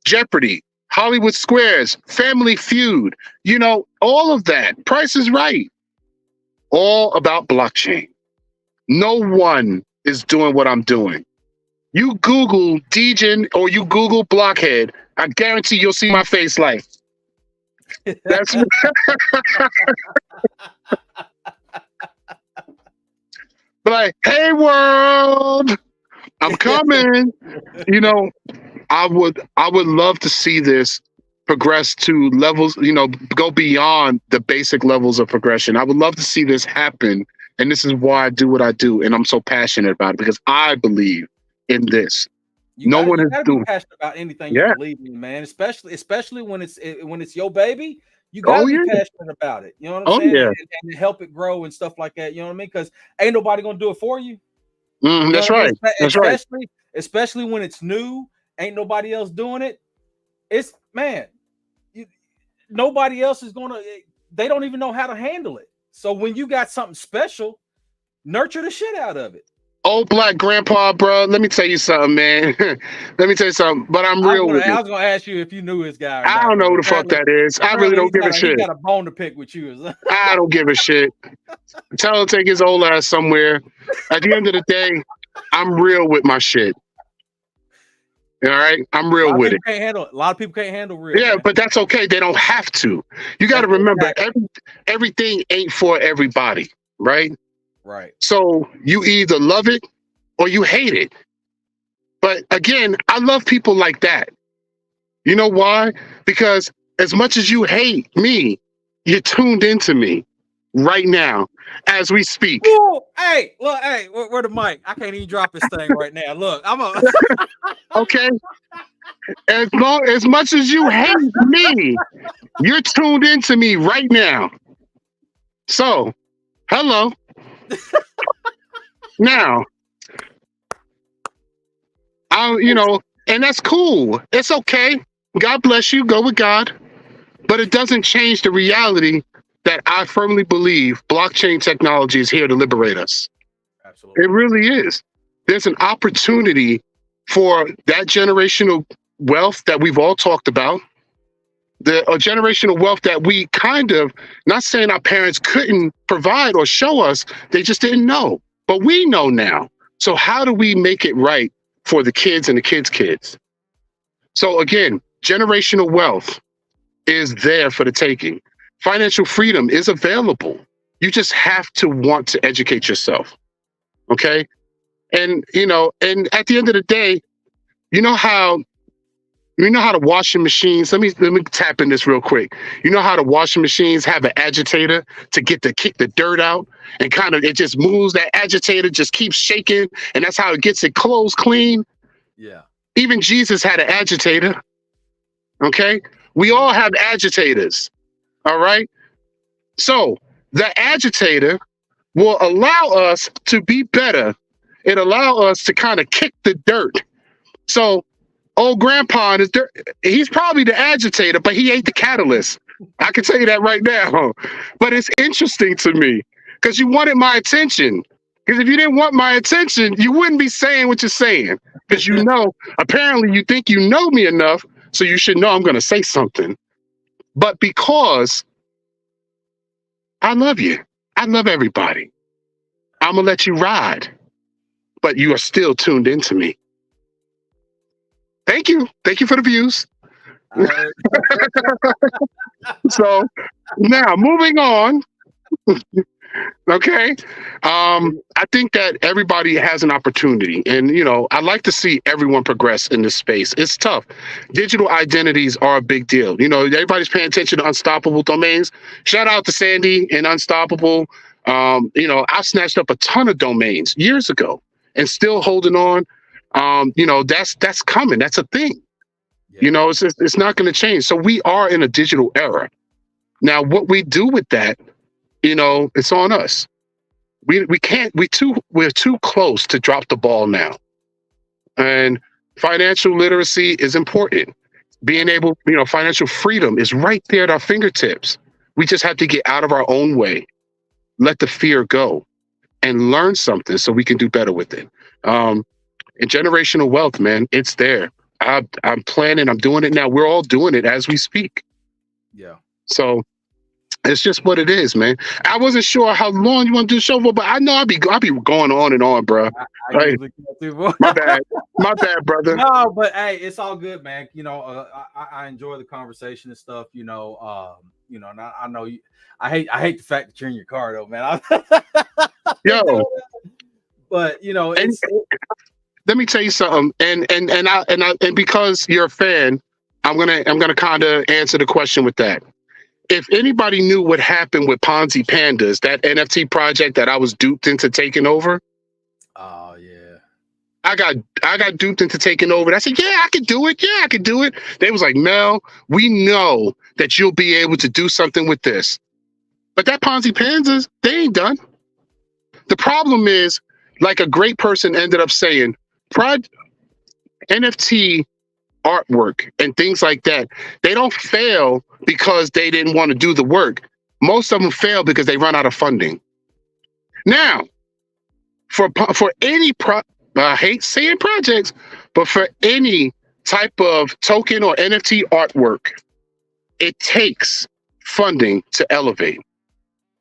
Jeopardy, Hollywood Squares, Family Feud, all of that. Price is Right. All about blockchain. No one is doing what I'm doing. You Google Degen or you Google Blockhead, I guarantee you'll see my face like. That's like, hey world, I'm coming. I would love to see this progress to levels, go beyond the basic levels of progression. I would love to see this happen. And this is why I do what I do. And I'm so passionate about it because I believe in this. No one is doing passionate about anything you believe in, man. Especially when it's your baby. You gotta be passionate about it. You know what I'm saying? Yeah. And help it grow and stuff like that. You know what I mean? Because ain't nobody gonna do it for you. That's right. That's right. Especially when it's new, ain't nobody else doing it. Nobody else is gonna. They don't even know how to handle it. So when you got something special, nurture the shit out of it. Old black grandpa, bro. Let me tell you something, man. Let me tell you something. But I'm real with you. I was gonna ask you if you knew his guy. I don't know who the fuck that is. I really don't give a shit. He got a bone to pick with you. I don't give a shit. Tell him to take his old ass somewhere. At the end of the day, I'm real with my shit. All right, I'm real with it. A lot of people can't handle real. Yeah, man. But that's okay. They don't have to. You got to remember, everything ain't for everybody, right? Right. So you either love it or you hate it. But again, I love people like that. You know why? Because as much as you hate me, you're tuned into me right now as we speak. Ooh, hey, look, hey, where the mic? I can't even drop this thing right now. Look, I'm a okay. as much as you hate me, you're tuned into me right now. So, hello. Now, and that's cool. It's okay. God bless you. Go with God. But it doesn't change the reality that I firmly believe blockchain technology is here to liberate us. Absolutely. It really is. There's an opportunity for that generational wealth that we've all talked about, the generational wealth that we kind of, not saying our parents couldn't provide or show us, they just didn't know. But we know now. So how do we make it right for the kids and the kids' kids? So again, generational wealth is there for the taking. Financial freedom is available. You just have to want to educate yourself. Okay? And and at the end of the day, you know how the washing machines, let me tap in this real quick. You know how the washing machines have an agitator to kick the dirt out, and it just moves, that agitator just keeps shaking, and that's how it gets it clothes clean. Yeah. Even Jesus had an agitator. Okay? We all have agitators. All right? So the agitator will allow us to be better. It allows us to kind of kick the dirt. So old grandpa, he's probably the agitator, but he ain't the catalyst. I can tell you that right now. But it's interesting to me because you wanted my attention. Because if you didn't want my attention, you wouldn't be saying what you're saying. Because apparently you think you know me enough, so you should know I'm going to say something. But because I love you, I love everybody, I'm going to let you ride. But you are still tuned into me. Thank you. Thank you for the views. So now moving on. Okay. I think that everybody has an opportunity, and I like to see everyone progress in this space. It's tough. Digital identities are a big deal. Everybody's paying attention to Unstoppable Domains. Shout out to Sandy and Unstoppable. I snatched up a ton of domains years ago and still holding on. That's coming. That's a thing. Yeah. It's not going to change. So we are in a digital era. Now, what we do with that, it's on us. We can't, we're too close to drop the ball now. And financial literacy is important. Being able, financial freedom is right there at our fingertips. We just have to get out of our own way, let the fear go, and learn something so we can do better with it. And generational wealth, man, it's there. I'm planning, I'm doing it now. We're all doing it as we speak. Yeah. So it's just what it is, man. I wasn't sure how long you want to do the show for, but I know I'll be going on and on, bro. My bad, brother. No, but hey, it's all good, man. I enjoy the conversation and stuff. And I know you. I hate the fact that you're in your car, though, man. Yo, but let me tell you something, and because you're a fan, I'm gonna kind of answer the question with that. If anybody knew what happened with Ponzi Pandas, that NFT project that I was duped into taking over. Oh yeah. I got duped into taking over. I said, yeah, I could do it. Yeah, I could do it. They was like, Mel, we know that you'll be able to do something with this. But that Ponzi Pandas, they ain't done. The problem is, like a great person ended up saying, NFT artwork and things like that, they don't fail because they didn't want to do the work. Most of them fail because they run out of funding. Now, for any I hate saying projects, but for any type of token or NFT artwork, it takes funding to elevate.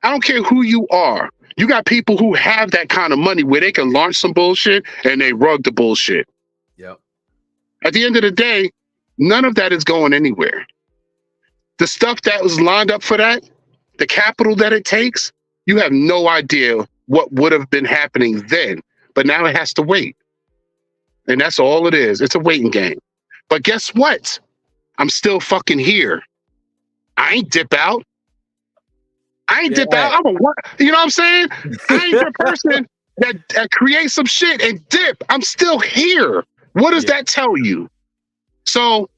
I don't care who you are. You got people who have that kind of money where they can launch some bullshit and they rug the bullshit. Yep. At the end of the day, none of that is going anywhere. The stuff that was lined up for that, the capital that it takes, you have no idea what would have been happening then. But now it has to wait. And that's all it is. It's a waiting game. But guess what? I'm still fucking here. I ain't dip out. Dip out. You know what I'm saying? I ain't the person that creates some shit and dip. I'm still here. What does that tell you? So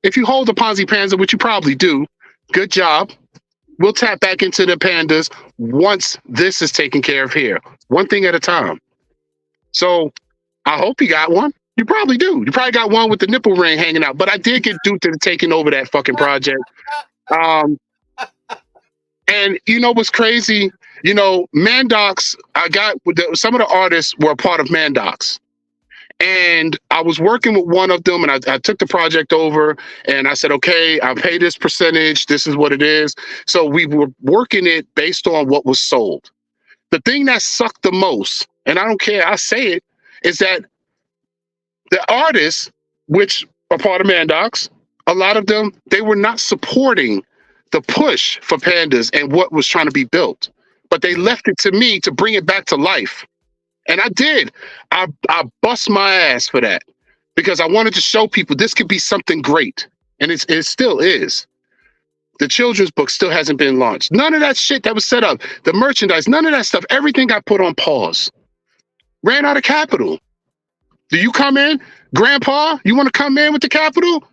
if you hold the Ponzi Panda, which you probably do, good job. We'll tap back into the pandas once this is taken care of here, one thing at a time. So I hope you got one. You probably do. You probably got one with the nipple ring hanging out. But I did get duped into taking over that fucking project. And you know what's crazy? You know, Mandox, some of the artists were a part of Mandox. And I was working with one of them, and I took the project over, and I said, okay, I'll pay this percentage. This is what it is. So we were working it based on what was sold. The thing that sucked the most, and I don't care, I say it, is that the artists, which are part of Mandox, a lot of them, they were not supporting the push for pandas and what was trying to be built. But they left it to me to bring it back to life. And I did. I bust my ass for that because I wanted to show people this could be something great. And it still is. The children's book still hasn't been launched. None of that shit that was set up, the merchandise, none of that stuff, everything got put on pause. Ran out of capital. Do you come in? Grandpa, you want to come in with the capital?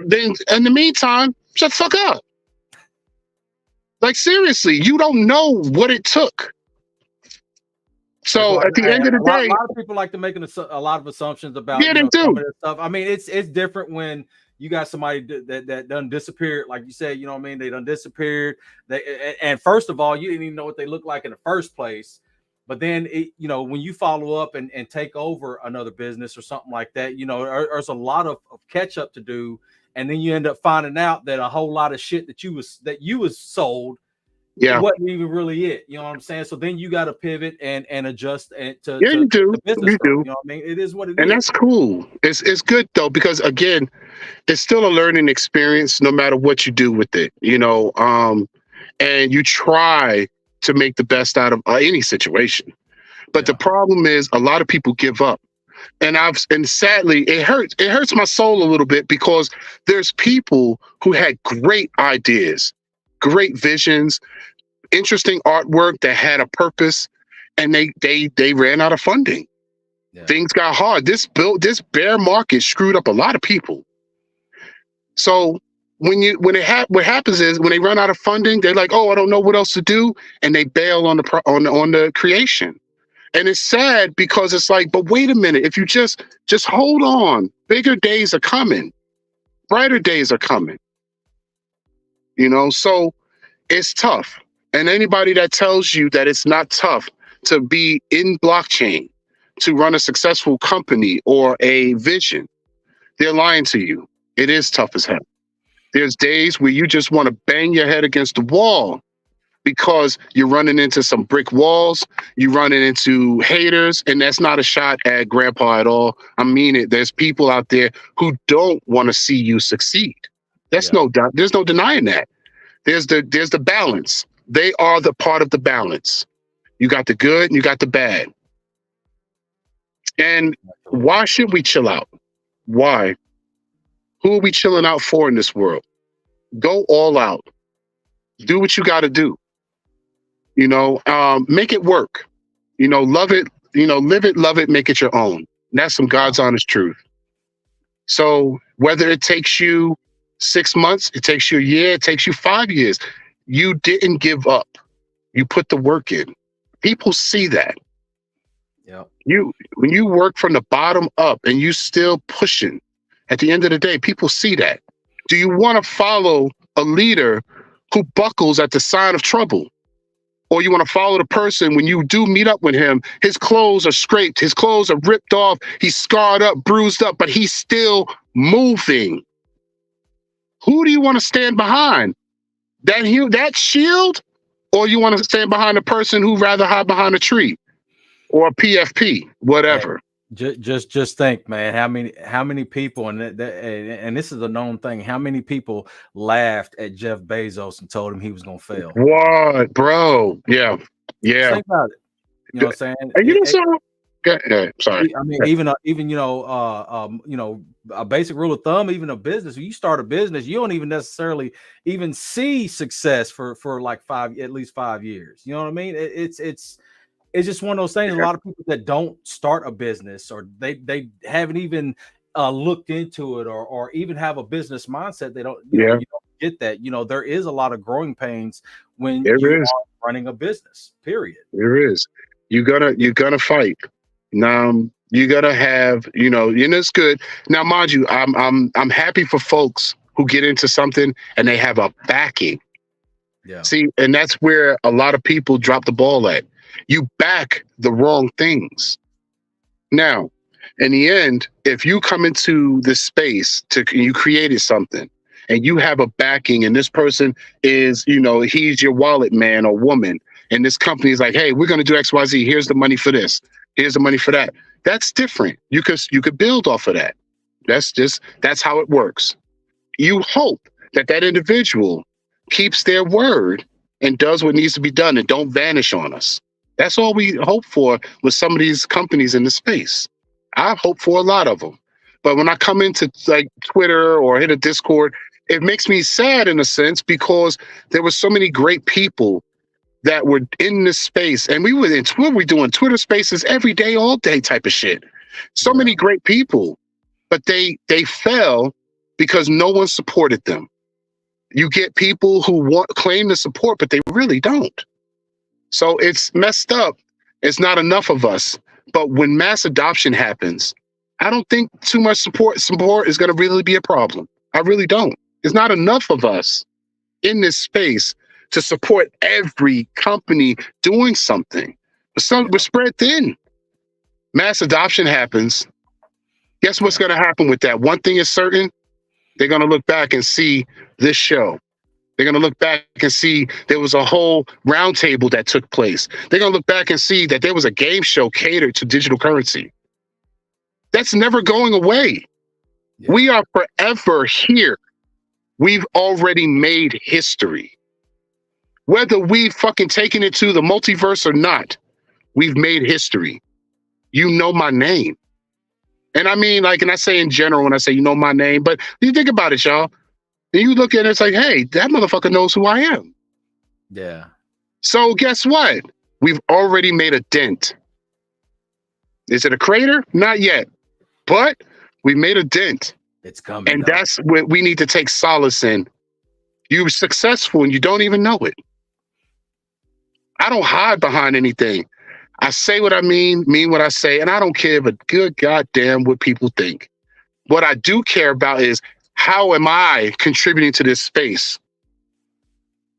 Then in the meantime, shut the fuck up. Like, seriously, you don't know what it took. So at the end of the day, a lot of people like to make a lot of assumptions about they do. Some of this stuff. I mean, it's different when you got somebody that done disappeared, like you said. You know what I mean? They done disappeared. And first of all, you didn't even know what they looked like in the first place. But then, when you follow up and take over another business or something like that, there's a lot of catch up to do, and then you end up finding out that a whole lot of shit that you was sold. Yeah, it wasn't even really it. You know what I'm saying? So then you got to pivot and adjust to you do. the business. You do. You know what I mean? It is what it is. And that's cool. It's good though, because again, it's still a learning experience no matter what you do with it, and you try to make the best out of any situation. But the problem is a lot of people give up. And sadly, it hurts my soul a little bit because there's people who had great ideas, great visions, interesting artwork that had a purpose, and they ran out of funding. Yeah. Things got hard. This bear market screwed up a lot of people. So what happens is when they run out of funding, they're like, oh, I don't know what else to do, and they bail on the creation. And it's sad because it's like, but wait a minute, if you just hold on, bigger days are coming, brighter days are coming. So it's tough. And anybody that tells you that it's not tough to be in blockchain, to run a successful company or a vision, they're lying to you. It is tough as hell. There's days where you just want to bang your head against the wall because you're running into some brick walls, you're running into haters, and that's not a shot at Grandpa at all. I mean it. There's people out there who don't want to see you succeed. There's no denying that. There's the balance. They are the part of the balance. You got the good and you got the bad. And why should we chill out? Why? Who are we chilling out for in this world? Go all out. Do what you got to do. Make it work. Love it. Live it, love it, make it your own. That's some God's honest truth. So whether it takes you 6 months, it takes you a year, it takes you 5 years, you didn't give up. You put the work in. People see that. Yeah. When you work from the bottom up and you still pushing, at the end of the day, people see that. Do you want to follow a leader who buckles at the sign of trouble? Or you want to follow the person when you do meet up with him, his clothes are scraped, his clothes are ripped off, he's scarred up, bruised up, but he's still moving. Who do you want to stand behind? That shield? Or you want to stand behind a person who rather hide behind a tree or a PFP, whatever? Just think, man, how many people, and this is a known thing, how many people laughed at Jeff Bezos and told him he was going to fail? What, bro? Yeah. Think about it. You know what I'm saying? Sorry. I mean, even a basic rule of thumb, even a business, when you start a business, you don't even necessarily even see success for like at least 5 years. You know what I mean? It's just one of those things. A lot of people that don't start a business, or they haven't even looked into it or even have a business mindset, they don't, Yeah. you don't get that. There is a lot of growing pains when There you is. are running a business, period. There is. You're gonna fight. You gotta have, and it's good. Now, mind you, I'm happy for folks who get into something and they have a backing. Yeah. See, and that's where a lot of people drop the ball at. You back the wrong things. Now, in the end, if you come into this space you created something and you have a backing and this person is, he's your wallet man or woman, and this company is like, hey, we're going to do XYZ. Here's the money for this. Here's the money for that. That's different. You could build off of that. That's how it works. You hope that individual keeps their word and does what needs to be done and don't vanish on us. That's all we hope for with some of these companies in the space. I hope for a lot of them. But when I come into like Twitter or hit a Discord, it makes me sad in a sense because there were so many great people that were in this space. And we were doing Twitter spaces every day, all day type of shit. So many great people, but they fell because no one supported them. You get people who claim to support, but they really don't. So it's messed up. It's not enough of us. But when mass adoption happens, I don't think too much support is going to really be a problem. I really don't. There's not enough of us in this space to support every company doing something. We're spread thin. Mass adoption happens. Guess what's going to happen with that? One thing is certain. They're going to look back and see this show. They're going to look back and see there was a whole roundtable that took place. They're going to look back and see that there was a game show catered to digital currency. That's never going away. Yeah. We are forever here. We've already made history. Whether we've fucking taken it to the multiverse or not, we've made history. You know my name. And I mean, and I say in general when I say you know my name, but you think about it, y'all. And you look at it, it's like, hey, that motherfucker knows who I am. Yeah. So guess what? We've already made a dent. Is it a crater? Not yet. But we made a dent. It's coming. And that's what we need to take solace in. You're successful and you don't even know it. I don't hide behind anything. I say what I mean what I say, and I don't care a good goddamn what people think. What I do care about is how am I contributing to this space?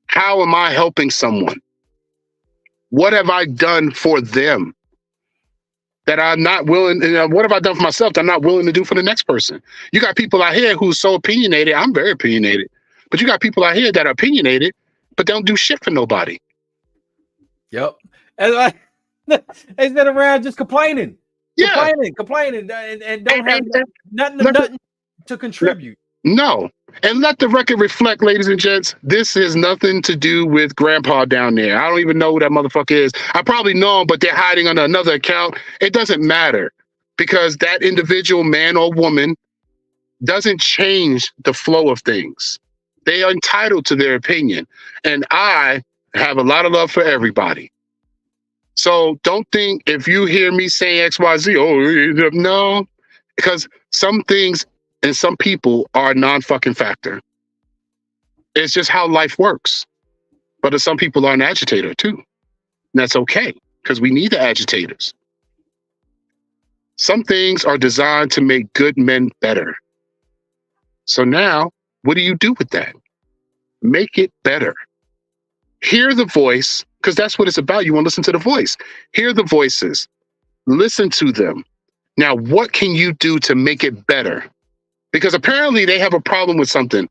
How am I helping someone? What have I done for them that I'm not willing, what have I done for myself that I'm not willing to do for the next person? You got people out here who's so opinionated. I'm very opinionated. But you got people out here that are opinionated, but don't do shit for nobody. Yep. And they sit around just complaining. Yeah. Complaining, and don't have nothing to contribute. No. And let the record reflect, ladies and gents, this has nothing to do with Grandpa down there. I don't even know who that motherfucker is. I probably know him, but they're hiding under another account. It doesn't matter because that individual man or woman doesn't change the flow of things. They are entitled to their opinion. And I have a lot of love for everybody. So don't think if you hear me saying XYZ, oh, no, because some things and some people are a non-fucking factor. It's just how life works. But some people are an agitator too. And that's okay, because we need the agitators. Some things are designed to make good men better. So now, what do you do with that? Make it better. Hear the voice, because that's what it's about. You want to listen to the voice. Hear the voices. Listen to them. Now, what can you do to make it better? Because apparently they have a problem with something.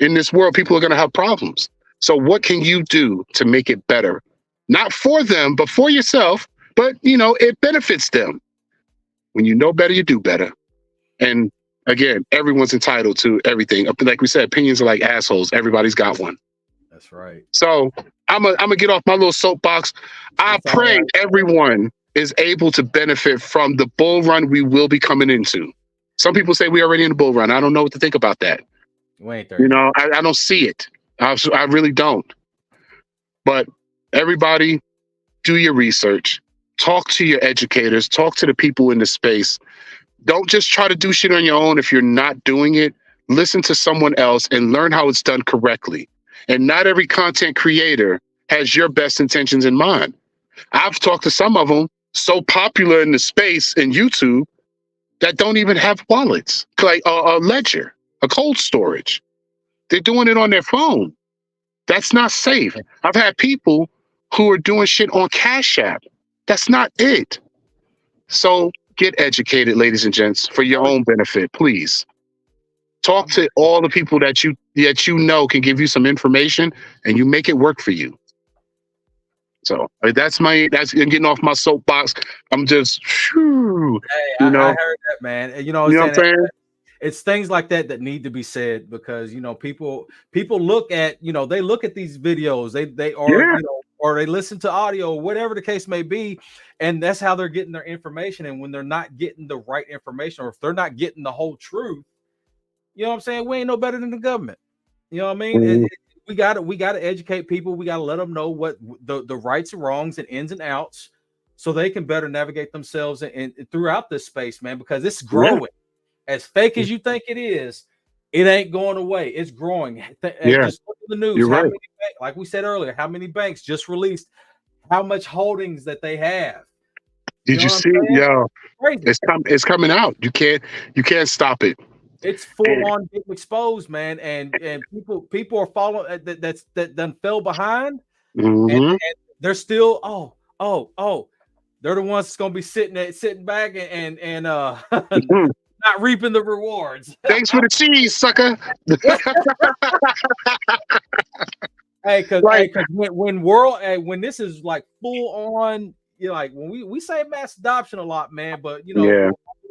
In this world, people are going to have problems. So what can you do to make it better? Not for them, but for yourself. But, it benefits them. When you know better, you do better. And again, everyone's entitled to everything. Like we said, opinions are like assholes. Everybody's got one. That's right. So I'm gonna get off my little soapbox. I pray everyone is able to benefit from the bull run we will be coming into. Some people say we're already in the bull run. I don't know what to think about that. We ain't there. I don't see it. I really don't. But everybody, do your research. Talk to your educators. Talk to the people in the space. Don't just try to do shit on your own if you're not doing it. Listen to someone else and learn how it's done correctly. And not every content creator has your best intentions in mind. I've talked to some of them so popular in the space in YouTube that don't even have wallets, like a ledger, a cold storage. They're doing it on their phone. That's not safe. I've had people who are doing shit on Cash App. That's not it. So get educated, ladies and gents, for your own benefit, please. Talk to all the people that you know can give you some information, and you make it work for you. So that's getting off my soapbox. I'm just, whew, I heard that, man. You know what I'm saying? It's things like that need to be said, because people look at, they look at these videos, they are or they listen to audio, whatever the case may be, and that's how they're getting their information. And when they're not getting the right information, or if they're not getting the whole truth, you know what I'm saying, we ain't no better than the government. You know what I mean? Mm-hmm. We got to educate people. We got to let them know what the rights and wrongs and ins and outs, so they can better navigate themselves and throughout this space, man, because it's growing. Yeah. As fake as you think it is, it ain't going away. It's growing. Just look at the news. You're right. Like we said earlier, how many banks just released how much holdings that they have? Did you see? Yeah, it's coming out. You can't stop it. It's full on getting exposed, man, and people are following that done fell behind, and they're still they're the ones that's gonna be sitting back and not reaping the rewards. Thanks for the cheese, sucker. Hey, because when this is like full on, like when we say mass adoption a lot, man, but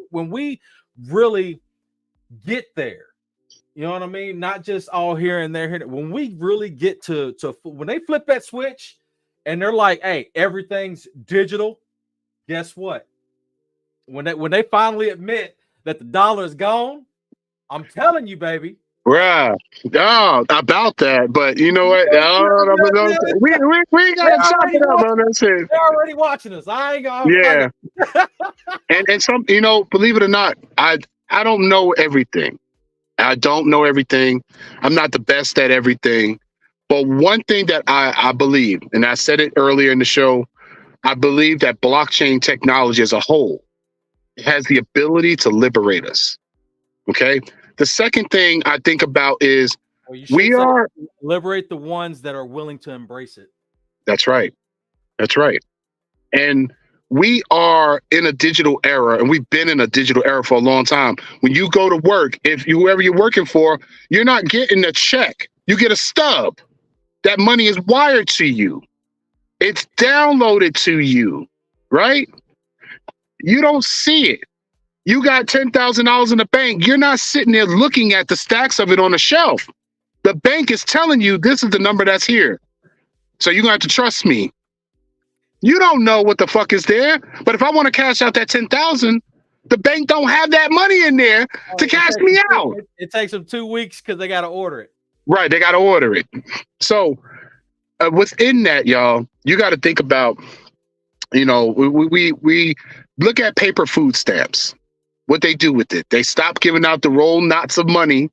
when we really get there, you know what I mean? Not just all here and there. When we really get to when they flip that switch and they're like, hey, everything's digital, guess what? When they finally admit that the dollar is gone, I'm telling you, baby. Right. Oh, about that. But you know what? We ain't gotta chop it up on that shit. They're already watching us. I ain't gonna. Yeah. and some, believe it or not, I don't know everything. I don't know everything. I'm not the best at everything. But one thing that I believe, and I said it earlier in the show, I believe that blockchain technology as a whole has the ability to liberate us. Okay. The second thing I think about is we are liberate the ones that are willing to embrace it. That's right. That's right. And we are in a digital era, and we've been in a digital era for a long time. When you go to work, whoever you're working for, you're not getting a check. You get a stub. That money is wired to you. It's downloaded to you, right? You don't see it. You got $10,000 in the bank. You're not sitting there looking at the stacks of it on the shelf. The bank is telling you this is the number that's here. So you're going to have to trust me. You don't know what the fuck is there. But if I want to cash out that $10,000, the bank don't have that money in there to cash me out. It takes them 2 weeks because they got to order it. Right. They got to order it. So within that, y'all, you got to think about, we look at paper food stamps. What they do with it. They stop giving out the roll knots of money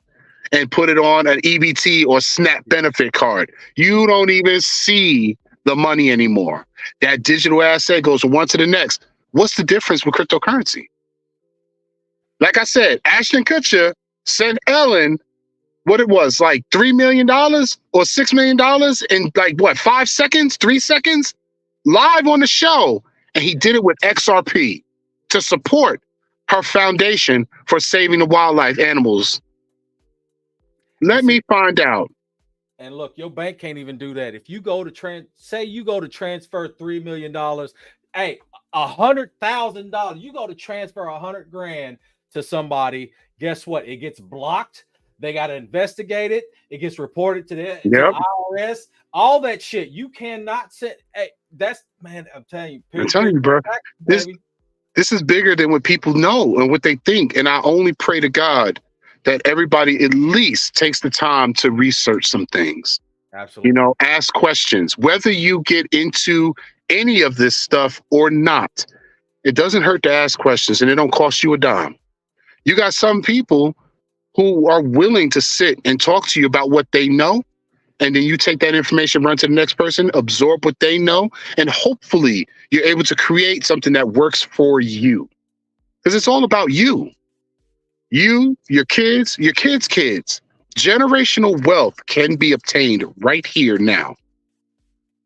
and put it on an EBT or SNAP benefit card. You don't even see the money anymore. That digital asset goes from one to the next. What's the difference with cryptocurrency? Like I said, Ashton Kutcher sent Ellen what it was, like $3 million or $6 million in like what, 5 seconds, 3 seconds, live on the show. And he did it with XRP to support her foundation for saving the wildlife animals. Let me find out. And look, your bank can't even do that. If you go to transfer $3 million, hey, $100,000, you go to transfer $100,000 to somebody, guess what? It gets blocked. They got to investigate it. It gets reported to the IRS. All that shit. You cannot sit. Hey, that's, man, I'm telling you, bro. This is bigger than what people know and what they think. And I only pray to God that everybody at least takes the time to research some things. Absolutely. Ask questions. Whether you get into any of this stuff or not, it doesn't hurt to ask questions, and it don't cost you a dime. You got some people who are willing to sit and talk to you about what they know. And then you take that information, run to the next person, absorb what they know, and hopefully you're able to create something that works for you. Because it's all about you. You, your kids' kids. Generational wealth can be obtained right here now.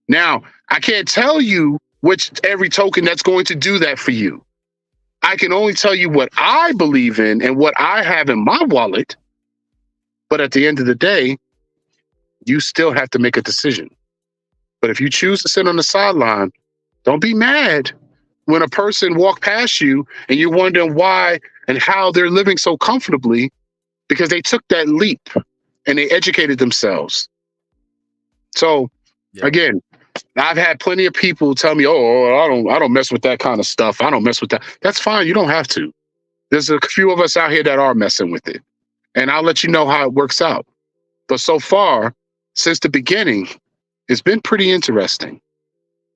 Now, I can't tell you every token that's going to do that for you. I can only tell you what I believe in and what I have in my wallet. But at the end of the day, you still have to make a decision. But if you choose to sit on the sideline, don't be mad when a person walk past you and you're wondering why and how they're living so comfortably, because they took that leap and they educated themselves. So again, I've had plenty of people tell me, "Oh, I don't mess with that kind of stuff. I don't mess with that." That's fine. You don't have to. There's a few of us out here that are messing with it, and I'll let you know how it works out. But so far, since the beginning, it's been pretty interesting.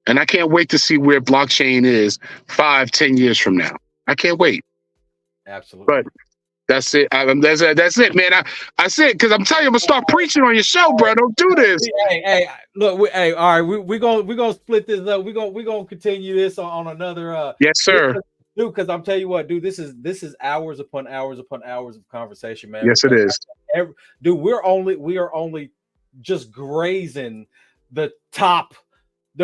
And I can't wait to see where blockchain is 5-10 years from now. I can't wait. Absolutely. But that's it. That's it, man. I said, because I'm telling you, I'm gonna start preaching on your show, bro. Don't do this. Hey, look, all right, we're gonna split this up. We're gonna continue this on another. Yes, sir. Dude, because I'm telling you what, dude, this is hours upon hours upon hours of conversation, man. Yes, it is. Dude, we are only just grazing the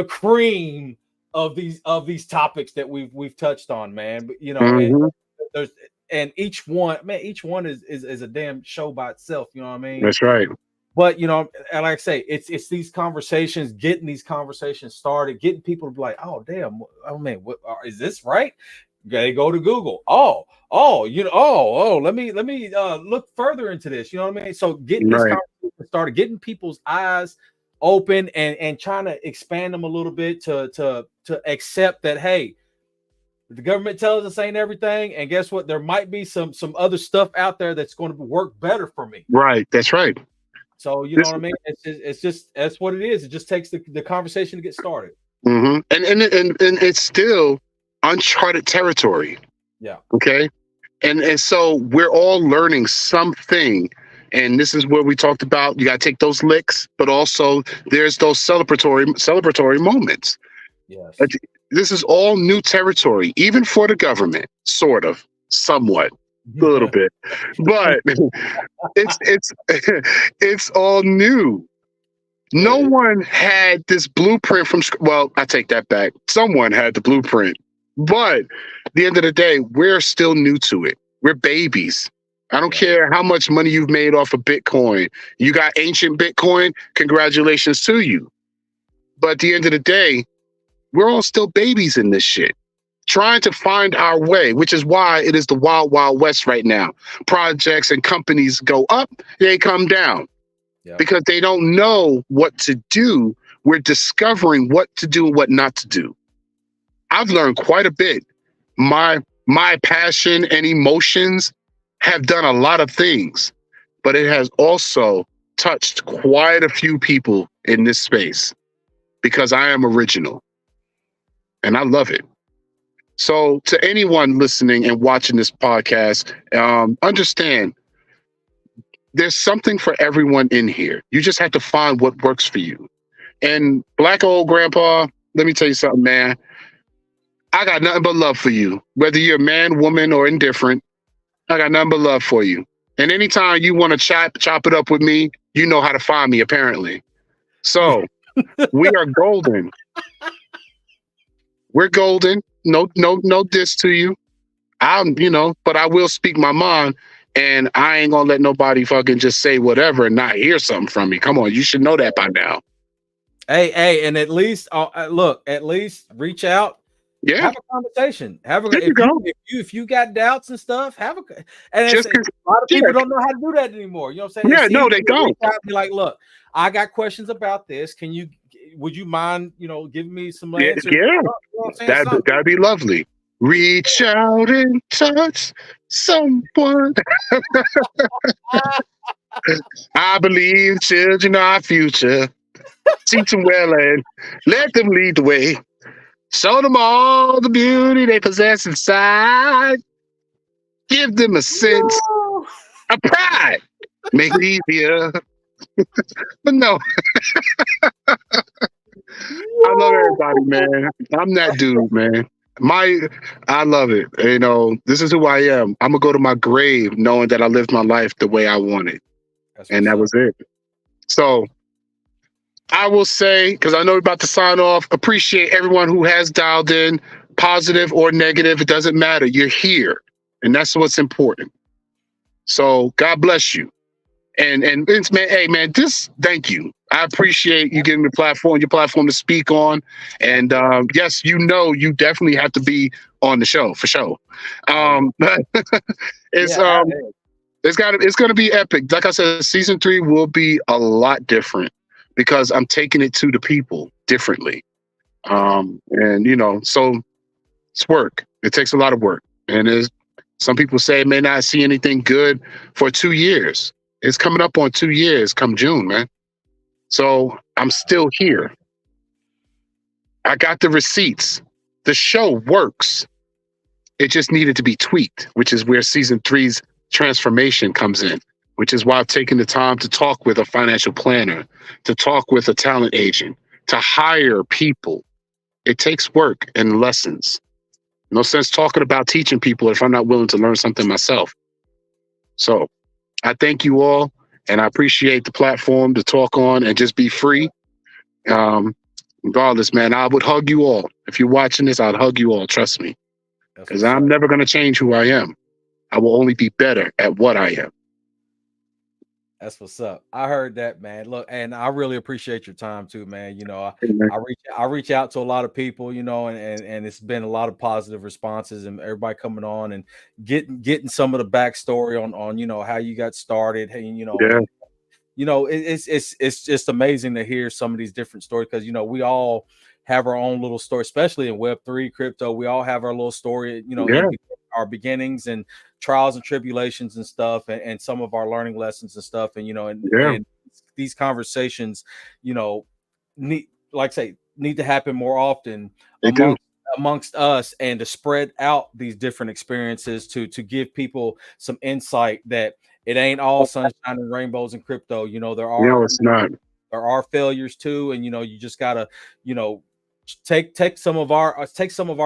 cream of these topics that we've touched on, man. But you know, and each one is a damn show by itself. You know what I mean? That's right. But you know, and like I say, it's these conversations, getting these conversations started, getting people to be like, oh damn, oh man, what is this right? They go to Google. Let me look further into this. You know what I mean? So getting these conversations started, getting people's eyes open and trying to expand them a little bit to accept that, hey, the government tells us ain't everything, and guess what? There might be some other stuff out there that's going to work better for me. Right. That's right. So you know what I mean? It's just that's what it is. It just takes the conversation to get started. Mm-hmm. And it's still uncharted territory. Yeah. Okay. And so we're all learning something. And this is where we talked about you got to take those licks, but also there's those celebratory moments. Yes. This is all new territory, even for the government, sort of, somewhat, a little bit, but it's all new. No one had this blueprint well, I take that back. Someone had the blueprint, but at the end of the day, we're still new to it. We're babies. I don't care how much money you've made off of Bitcoin. You got ancient Bitcoin, congratulations to you. But at the end of the day, we're all still babies in this shit, trying to find our way, which is why it is the wild, wild west right now. Projects and companies go up, they come down because they don't know what to do. We're discovering what to do and what not to do. I've learned quite a bit. My passion and emotions have done a lot of things, but it has also touched quite a few people in this space because I am original and I love it. So to anyone listening and watching this podcast, understand there's something for everyone in here. You just have to find what works for you. And Black Old Grandpa, let me tell you something, man. I got nothing but love for you. Whether you're a man, woman, or indifferent, I got nothing but love for you. And anytime you want to chop it up with me, you know how to find me, apparently. So we are golden. We're golden. No diss to you. But I will speak my mind, and I ain't gonna let nobody fucking just say whatever and not hear something from me. Come on, you should know that by now. Hey, and at least at least reach out. Yeah, have a conversation. If you got doubts and stuff, have a. And a lot of people don't know how to do that anymore. You know what I'm saying? Yeah, no, they don't. Be like, look, I got questions about this. Would you mind, giving me some answers? Yeah, you know that'd be lovely. Reach out and touch someone. I believe children are our future. Teach them well and let them lead the way. Show them all the beauty they possess inside. Give them a sense of pride. Make it easier. But no, I love everybody, man. I'm that dude, man. I love it. You know, this is who I am. I'm gonna go to my grave knowing that I lived my life the way I wanted, and that was it. So I will say, because I know we're about to sign off, appreciate everyone who has dialed in, positive or negative. It doesn't matter. You're here, and that's what's important. So God bless you. And Vince, man, hey man, thank you. I appreciate you giving me your platform to speak on. And yes, you definitely have to be on the show for sure. It's gonna be epic. Like I said, season 3 will be a lot different because I'm taking it to the people differently. And you know, so it's work. It takes a lot of work. And some people say it may not see anything good for 2 years. It's coming up on 2 years come June, man. So I'm still here. I got the receipts. The show works. It just needed to be tweaked, which is where season 3's transformation comes in, which is why I've taken the time to talk with a financial planner, to talk with a talent agent, to hire people. It takes work and lessons. No sense talking about teaching people if I'm not willing to learn something myself. So I thank you all, and I appreciate the platform to talk on and just be free. Regardless, man, I would hug you all. If you're watching this, I'd hug you all. Trust me, because I'm never going to change who I am. I will only be better at what I am. That's what's up. I heard that, man. Look, and I really appreciate your time too, man. You know, I reach out to a lot of people, you know, and it's been a lot of positive responses and everybody coming on and getting some of the backstory on you know how you got started. And you know, it's just amazing to hear some of these different stories because you know we all have our own little story, especially in Web3 crypto. We all have our little story, you know, our beginnings and trials and tribulations and stuff, and some of our learning lessons and stuff. And, you know, and these conversations, you know, need to happen more often amongst us and to spread out these different experiences to give people some insight that it ain't all sunshine and rainbows in crypto. You know, there are failures too. And, you know, you just gotta, you know, take some of our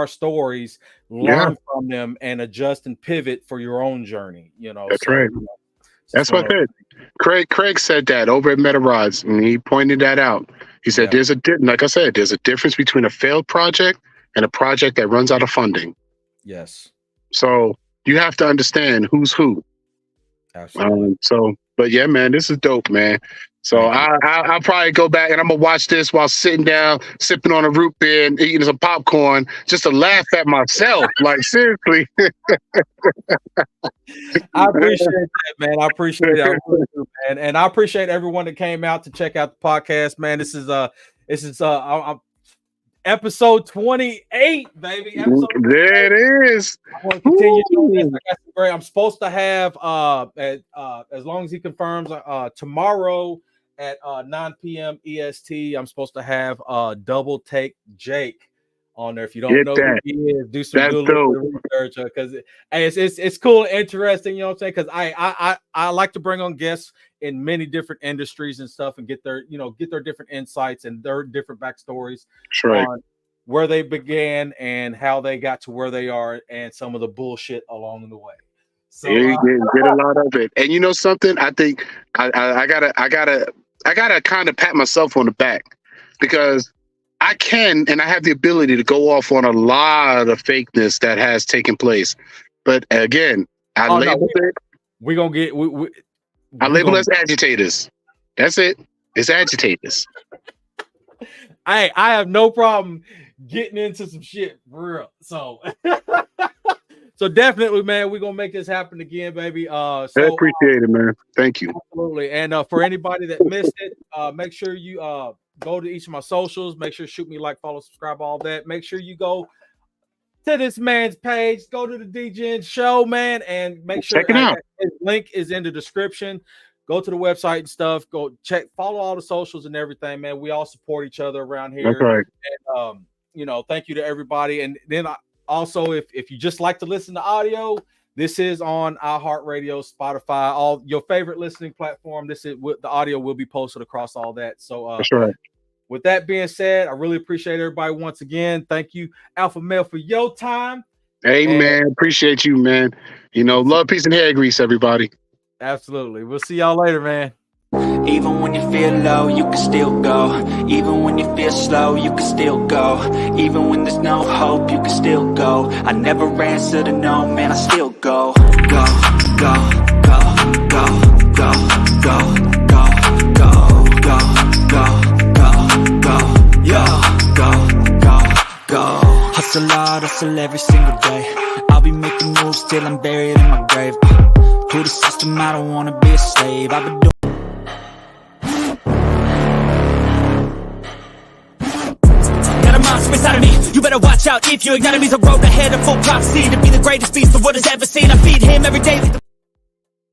stories, learn from them, and adjust and pivot for your own journey. You know, that's right. You know, that's what Craig said that over at MetaRods, and he pointed that out. He said, like I said, there's a difference between a failed project and a project that runs out of funding. Yes. So you have to understand who's who. Absolutely. But yeah, man, this is dope, man. So I'll probably go back and I'm gonna watch this while sitting down, sipping on a root beer and eating some popcorn, just to laugh at myself. Like seriously. I appreciate that, man. I appreciate it, man. And I appreciate everyone that came out to check out the podcast, man. This is episode 28, baby. There it is. I want to continue doing this. I got some great. I'm supposed to have as long as he confirms tomorrow at 9 p.m. EST. I'm supposed to have Double Take Jake on there. If you don't know who he is, do some research because it's cool and interesting. You know what I'm saying? Because I like to bring on guests in many different industries and stuff and get their different insights and their different backstories on where they began and how they got to where they are and some of the bullshit along the way. So you get a lot of it. And you know something? I think I gotta kind of pat myself on the back because I can and I have the ability to go off on a lot of fakeness that has taken place. But again, I label as agitators. That's it. It's agitators. I have no problem getting into some shit for real. So so definitely, man, we're gonna make this happen again, baby. I appreciate it, man. Thank you. Absolutely. And for anybody that missed it, make sure you go to each of my socials. Make sure shoot me like, follow, subscribe, all that. Make sure you go to this man's page, go to the DGen show, man, and make sure check it out. His link is in the description. Go to the website and stuff. Go check, follow all the socials and everything, man. We all support each other around here. That's right. And thank you to everybody. And then also, if you just like to listen to audio, This is on iHeartRadio, Spotify, all your favorite listening platform. The audio will be posted across all that. So That's right. With that being said, I really appreciate everybody once again. Thank you, Alpha Male, for your time. Hey, man, appreciate you, man. Love, peace, and hair grease, everybody. Absolutely. We'll see y'all later, man. Even when you feel low, you can still go. Even when you feel slow, you can still go. Even when there's no hope, you can still go. I never answer to no, man, I still go. Go, go, go, go, go, go, go, go, go, go, go, go, yo, go, go, go. Hustle hard, hustle every single day. I'll be making moves till I'm buried in my grave. To the system, I don't wanna be a slave. I've been doing inside of me, you better watch out if you ignite me. The road ahead of full prophecy to be the greatest beast the world has ever seen. I feed him every day.